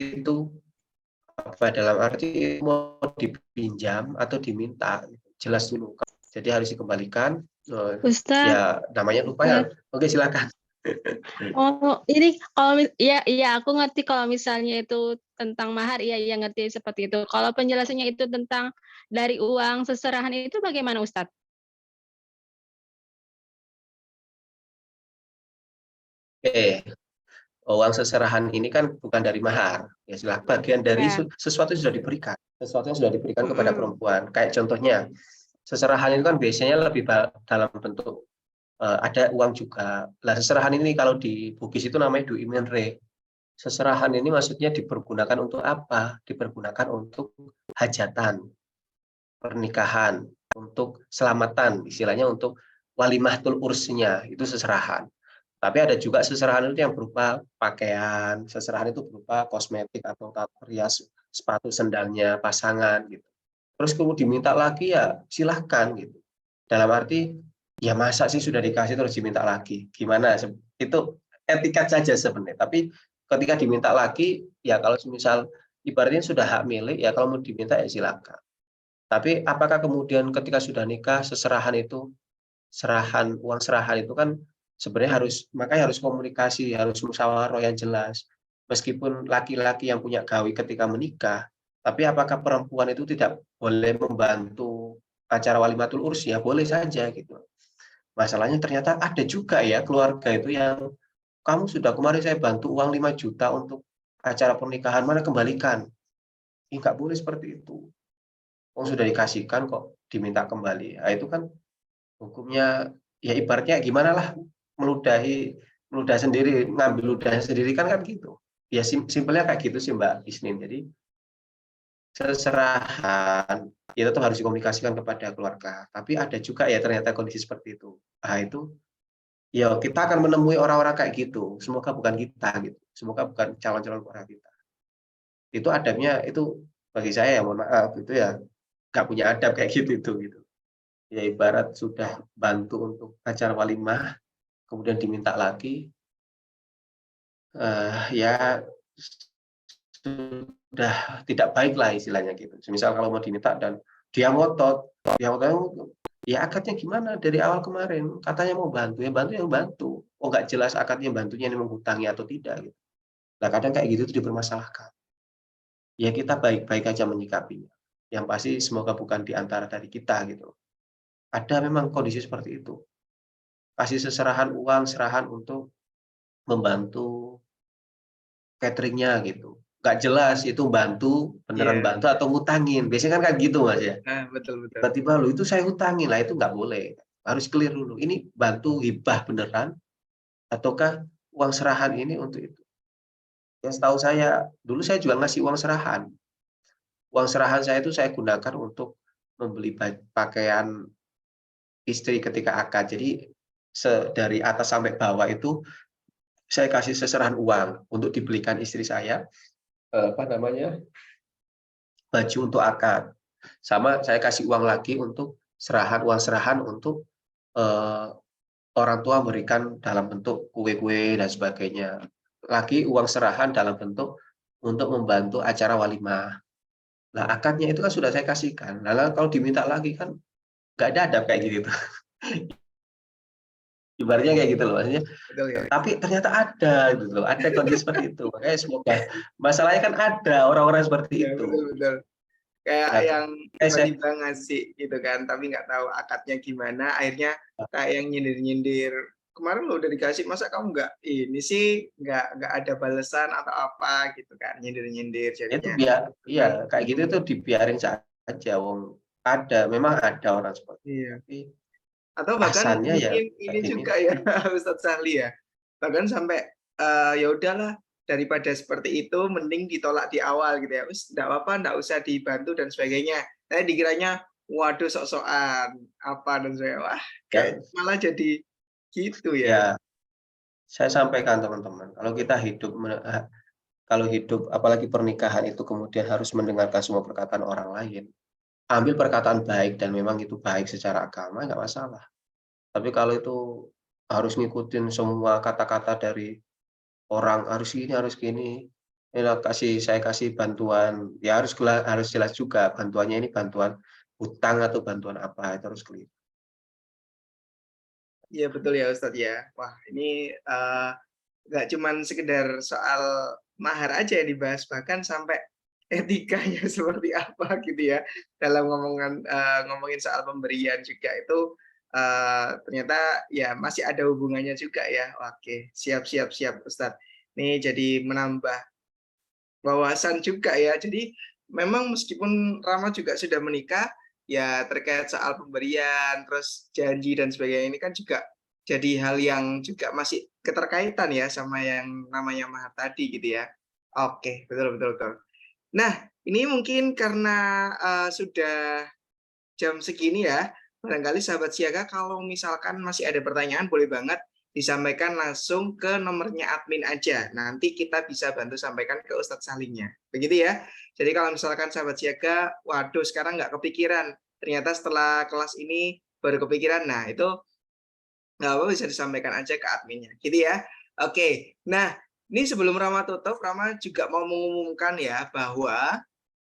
itu apa dalam arti mau dipinjam atau diminta jelas dulu. Jadi harus dikembalikan. Ustadz, Ya namanya lupa ya. Oke silakan. ini kalau iya aku ngerti kalau misalnya itu tentang mahar, iya ngerti seperti itu. Kalau penjelasannya itu tentang dari uang seserahan itu bagaimana Ustadz? Oke, uang seserahan ini kan bukan dari mahar. Ya silakan bagian dari Ya, sesuatu yang sudah diberikan. sesuatu yang sudah diberikan kepada Mm-mm. perempuan. Kayak contohnya, seserahan itu kan biasanya lebih dalam bentuk ada uang juga. Nah, seserahan ini kalau di Bugis itu namanya dui menre. Seserahan ini maksudnya dipergunakan untuk apa? Dipergunakan untuk hajatan, pernikahan, untuk selamatan, istilahnya untuk walimahtul ursnya, itu seserahan. Tapi ada juga seserahan itu yang berupa pakaian, seserahan itu berupa kosmetik atau rias sepatu sendalnya pasangan gitu. Terus kemudian diminta lagi ya silahkan gitu. Dalam arti ya masa sih sudah dikasih terus diminta lagi? Gimana? Itu etiket saja sebenarnya. Tapi ketika diminta lagi ya kalau misal ibaratnya sudah hak milik ya kalau mau diminta ya silakan. Tapi apakah kemudian ketika sudah nikah seserahan itu uang serahan itu kan sebenarnya makanya harus komunikasi, harus musyawarah yang jelas. Meskipun laki-laki yang punya gawe ketika menikah, tapi apakah perempuan itu tidak boleh membantu acara walimatul urs? Ya boleh saja gitu. Masalahnya ternyata ada juga ya keluarga itu yang kamu sudah kemarin saya bantu uang 5 juta untuk acara pernikahan, mana kembalikan? Nggak boleh seperti itu. Uang sudah dikasihkan kok diminta kembali. Nah, itu kan hukumnya ya ibaratnya gimana lah meludah sendiri, ngambil ludahnya sendiri kan gitu. Ya simpelnya kayak gitu sih Mbak Isnin. Jadi seserahan ya tetap harus dikomunikasikan kepada keluarga. Tapi ada juga ya ternyata kondisi seperti itu. Nah itu ya kita akan menemui orang-orang kayak gitu. Semoga bukan kita gitu. Semoga bukan calon-calon keluarga kita. Itu adabnya itu bagi saya ya mohon maaf itu ya nggak punya adab kayak gitu gitu. Ya ibarat sudah bantu untuk acara walimah, kemudian diminta lagi, ya sudah tidak baik lah istilahnya gitu. Misal kalau mau diminta dan dia ngotot, ya akadnya gimana dari awal kemarin? Katanya mau bantu, ya bantu yang bantu. Oh nggak jelas akadnya bantunya ini menghutangi atau tidak. Gitu. Nah kadang kayak gitu itu dipermasalahkan. Ya kita baik-baik aja menyikapinya. Yang pasti semoga bukan di antara dari kita gitu. Ada memang kondisi seperti itu. Kasih seserahan uang, serahan untuk membantu cateringnya gitu. Nggak jelas itu bantu, beneran Iya. bantu atau ngutangin. Biasanya kan kayak gitu Mas ya. Nah, betul betul. Tiba-tiba lo itu saya hutangin lah itu nggak boleh. Harus clear dulu. Ini bantu hibah beneran ataukah uang serahan ini untuk itu. Yang setahu saya, dulu saya juga ngasih uang serahan. Uang serahan saya itu saya gunakan untuk membeli pakaian istri ketika akad. Jadi dari atas sampai bawah itu saya kasih seserahan uang untuk dibelikan istri saya baju untuk akad. Sama saya kasih uang lagi untuk uang serahan untuk orang tua memberikan dalam bentuk kue-kue dan sebagainya. Lagi uang serahan dalam bentuk untuk membantu acara walimah. Nah, akadnya itu kan sudah saya kasihkan. Lalu kalau diminta lagi kan nggak ada adab kayak gitu. Ibaratnya kayak gitu loh, maksudnya. Betul ya. Tapi ternyata ada gitu loh, ada kondisi seperti itu. Makanya semoga masalahnya kan ada orang-orang seperti Iya, itu. betul betul. Kayak Nah, yang saya tiba-tiba ngasih gitu kan, tapi nggak tahu akadnya gimana, akhirnya kayak yang nyindir-nyindir. Kemarin lo udah dikasih, masa kamu nggak ini sih, nggak ada balasan atau apa gitu kan, nyindir-nyindir itu jadinya. biar Kan, iya kayak gitu tuh dibiarin saja wong memang ada orang seperti itu. iya. Tapi Atau bahkan pasannya ya mungkin nggak ini juga diminta. ya Ustadz Sahli ya, bahkan sampai ya udahlah daripada seperti itu mending ditolak di awal gitu ya, wis enggak apa-apa, enggak usah dibantu dan sebagainya. Saya dikiranya waduh sok-sokan apa dan sebagainya. Wah, kayak Ya, malah jadi gitu ya. ya saya sampaikan teman-teman, kalau hidup apalagi pernikahan itu kemudian harus mendengarkan semua perkataan orang lain. Ambil perkataan baik dan memang itu baik secara agama nggak masalah. Tapi kalau itu harus ngikutin semua kata-kata dari orang harus gini. Saya kasih bantuan, ya harus jelas juga bantuannya ini bantuan hutang atau bantuan apa itu harus clear. Iya betul ya Ustadz ya. Wah, ini nggak cuman sekedar soal mahar aja yang dibahas, bahkan sampai etikanya seperti apa gitu ya dalam ngomongin soal pemberian juga itu ternyata ya masih ada hubungannya juga ya. Oke, siap Ustadz. Nih jadi menambah wawasan juga ya. Jadi memang meskipun Rama juga sudah menikah, ya terkait soal pemberian, terus janji dan sebagainya ini kan juga jadi hal yang juga masih keterkaitan ya sama yang namanya mahar tadi gitu ya. Oke, betul betul betul. Nah, ini mungkin karena sudah jam segini ya, barangkali sahabat siaga kalau misalkan masih ada pertanyaan boleh banget disampaikan langsung ke nomornya admin aja. Nanti kita bisa bantu sampaikan ke Ustadz Salihnya. Begitu ya. Jadi kalau misalkan sahabat siaga, waduh sekarang nggak kepikiran, ternyata setelah kelas ini baru kepikiran, nah itu nggak apa-apa bisa disampaikan aja ke adminnya. Gitu ya. Oke, nah ini sebelum Rama tutup, Rama juga mau mengumumkan ya bahwa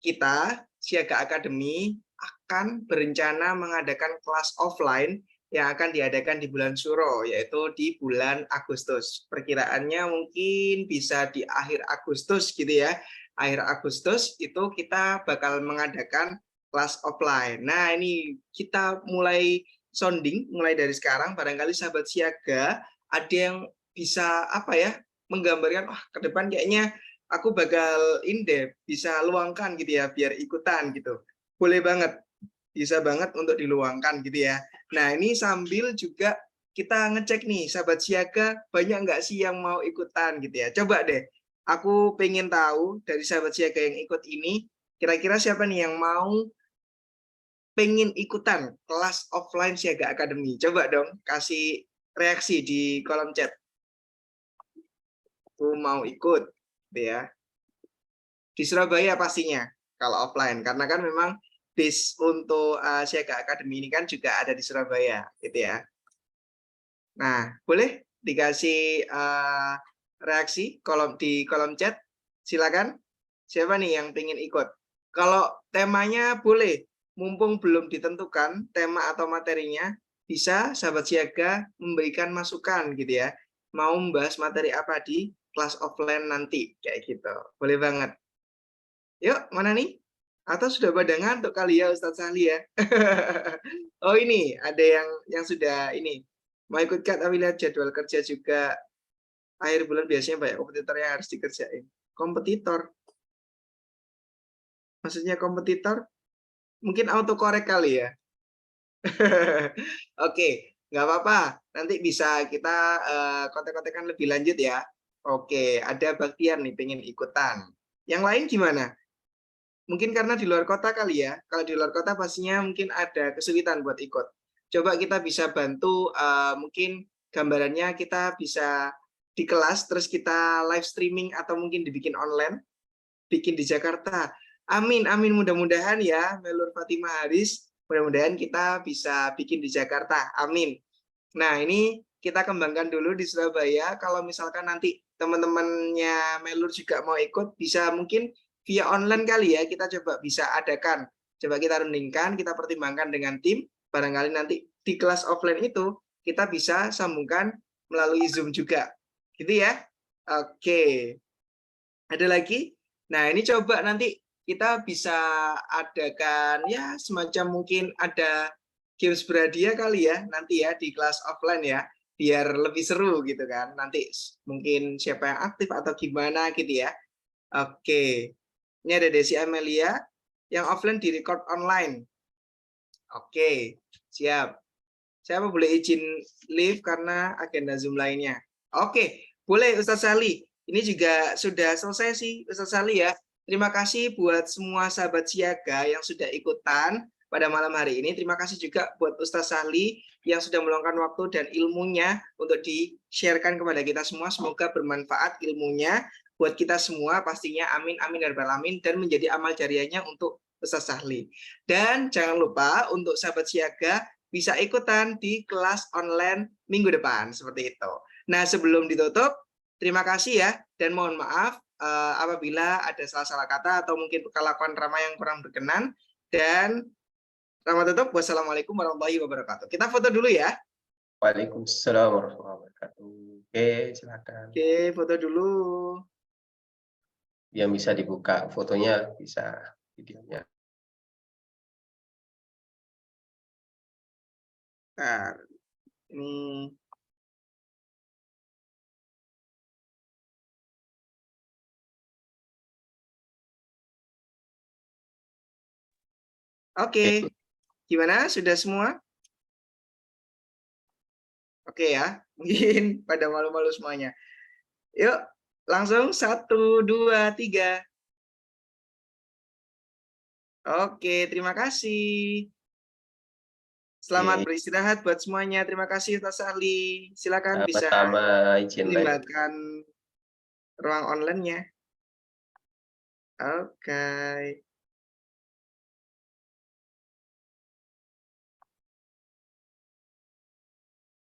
kita, Siaga Academy, akan berencana mengadakan kelas offline yang akan diadakan di bulan Suro, yaitu di bulan Agustus. Perkiraannya mungkin bisa di akhir Agustus gitu ya. Akhir Agustus itu kita bakal mengadakan kelas offline. Nah, ini kita mulai sounding, mulai dari sekarang, barangkali sahabat Siaga ada yang bisa apa ya, menggambarkan, wah ke depan kayaknya aku bakal bisa luangkan gitu ya biar ikutan gitu. Boleh banget, bisa banget untuk diluangkan gitu ya. Nah ini sambil juga kita ngecek nih sahabat siaga banyak nggak sih yang mau ikutan gitu ya. Coba deh, aku pengen tahu dari sahabat siaga yang ikut ini, kira-kira siapa nih yang mau pengen ikutan kelas offline Siaga Academy. Coba dong kasih reaksi di kolom chat. Aku mau ikut gitu ya. Di Surabaya pastinya kalau offline karena kan memang base untuk Siaga Academy ini kan juga ada di Surabaya gitu ya. Nah, boleh dikasih reaksi di kolom chat. Silakan. Siapa nih yang ingin ikut? Kalau temanya boleh, mumpung belum ditentukan tema atau materinya, bisa sahabat siaga memberikan masukan gitu ya. Mau membahas materi apa di kelas offline nanti kayak gitu. Boleh banget. Yuk, mana nih? Atau sudah pada ngantuk kali ya Ustadz Sahli ya? Oh ini, ada yang sudah ini. Mau ikut Kak, tapi lihat jadwal kerja juga. Akhir bulan biasanya banyak kompetitor yang harus dikerjain. Kompetitor? Maksudnya kompetitor? Mungkin autokorek kali ya? Oke, nggak apa-apa. Nanti bisa kita kontek-kontekan lebih lanjut ya. Oke, ada Baktian nih pengen ikutan. Yang lain gimana? Mungkin karena di luar kota kali ya. Kalau di luar kota pastinya mungkin ada kesulitan buat ikut. Coba kita bisa bantu mungkin gambarannya kita bisa di kelas terus kita live streaming atau mungkin dibikin online, bikin di Jakarta. Amin, amin mudah-mudahan ya Melur Fatimah Haris, mudah-mudahan kita bisa bikin di Jakarta. Amin. Nah, ini kita kembangkan dulu di Surabaya. Kalau misalkan nanti teman-temannya Melur juga mau ikut, bisa mungkin via online kali ya, kita coba bisa adakan. Coba kita rundingkan, kita pertimbangkan dengan tim, barangkali nanti di kelas offline itu, kita bisa sambungkan melalui Zoom juga. Gitu ya? Oke. Ada lagi? Nah, ini coba nanti kita bisa adakan ya semacam mungkin ada games berhadiah kali ya nanti ya di kelas offline ya biar lebih seru gitu kan nanti mungkin siapa yang aktif atau gimana gitu ya. Oke, ini ada Desi Amelia yang offline di record online. Oke, siap. Siapa boleh izin live karena agenda Zoom lainnya. Oke, boleh Ustadz Sali. Ini juga sudah selesai sih Ustadz Sali ya. Terima kasih buat semua sahabat siaga yang sudah ikutan pada malam hari ini. Terima kasih juga buat Ustadz Sali yang sudah meluangkan waktu dan ilmunya untuk di-sharekan kepada kita semua. Semoga bermanfaat ilmunya buat kita semua pastinya. Amin, amin, dan alamin. Dan menjadi amal jariahnya untuk Ustadz Sali. Dan jangan lupa untuk sahabat siaga bisa ikutan di kelas online minggu depan seperti itu. Nah, sebelum ditutup, terima kasih ya dan mohon maaf apabila ada salah-salah kata atau mungkin kelakuan Rama yang kurang berkenan dan Rama tutup. Wassalamualaikum warahmatullahi wabarakatuh. Kita foto dulu ya. Waalaikumsalam warahmatullahi wabarakatuh. Oke, silakan. Oke, foto dulu. Yang bisa dibuka fotonya, bisa videonya. Nah, ini Oke. Gimana? Sudah semua? Oke ya. Mungkin pada malu-malu semuanya. Yuk, langsung 1, 2, 3. Oke, terima kasih. Selamat Oke, beristirahat buat semuanya. Terima kasih Ustaz Ali. Silakan bisa sama-sama, izin les. meninggalkan ruang online-nya. Oke.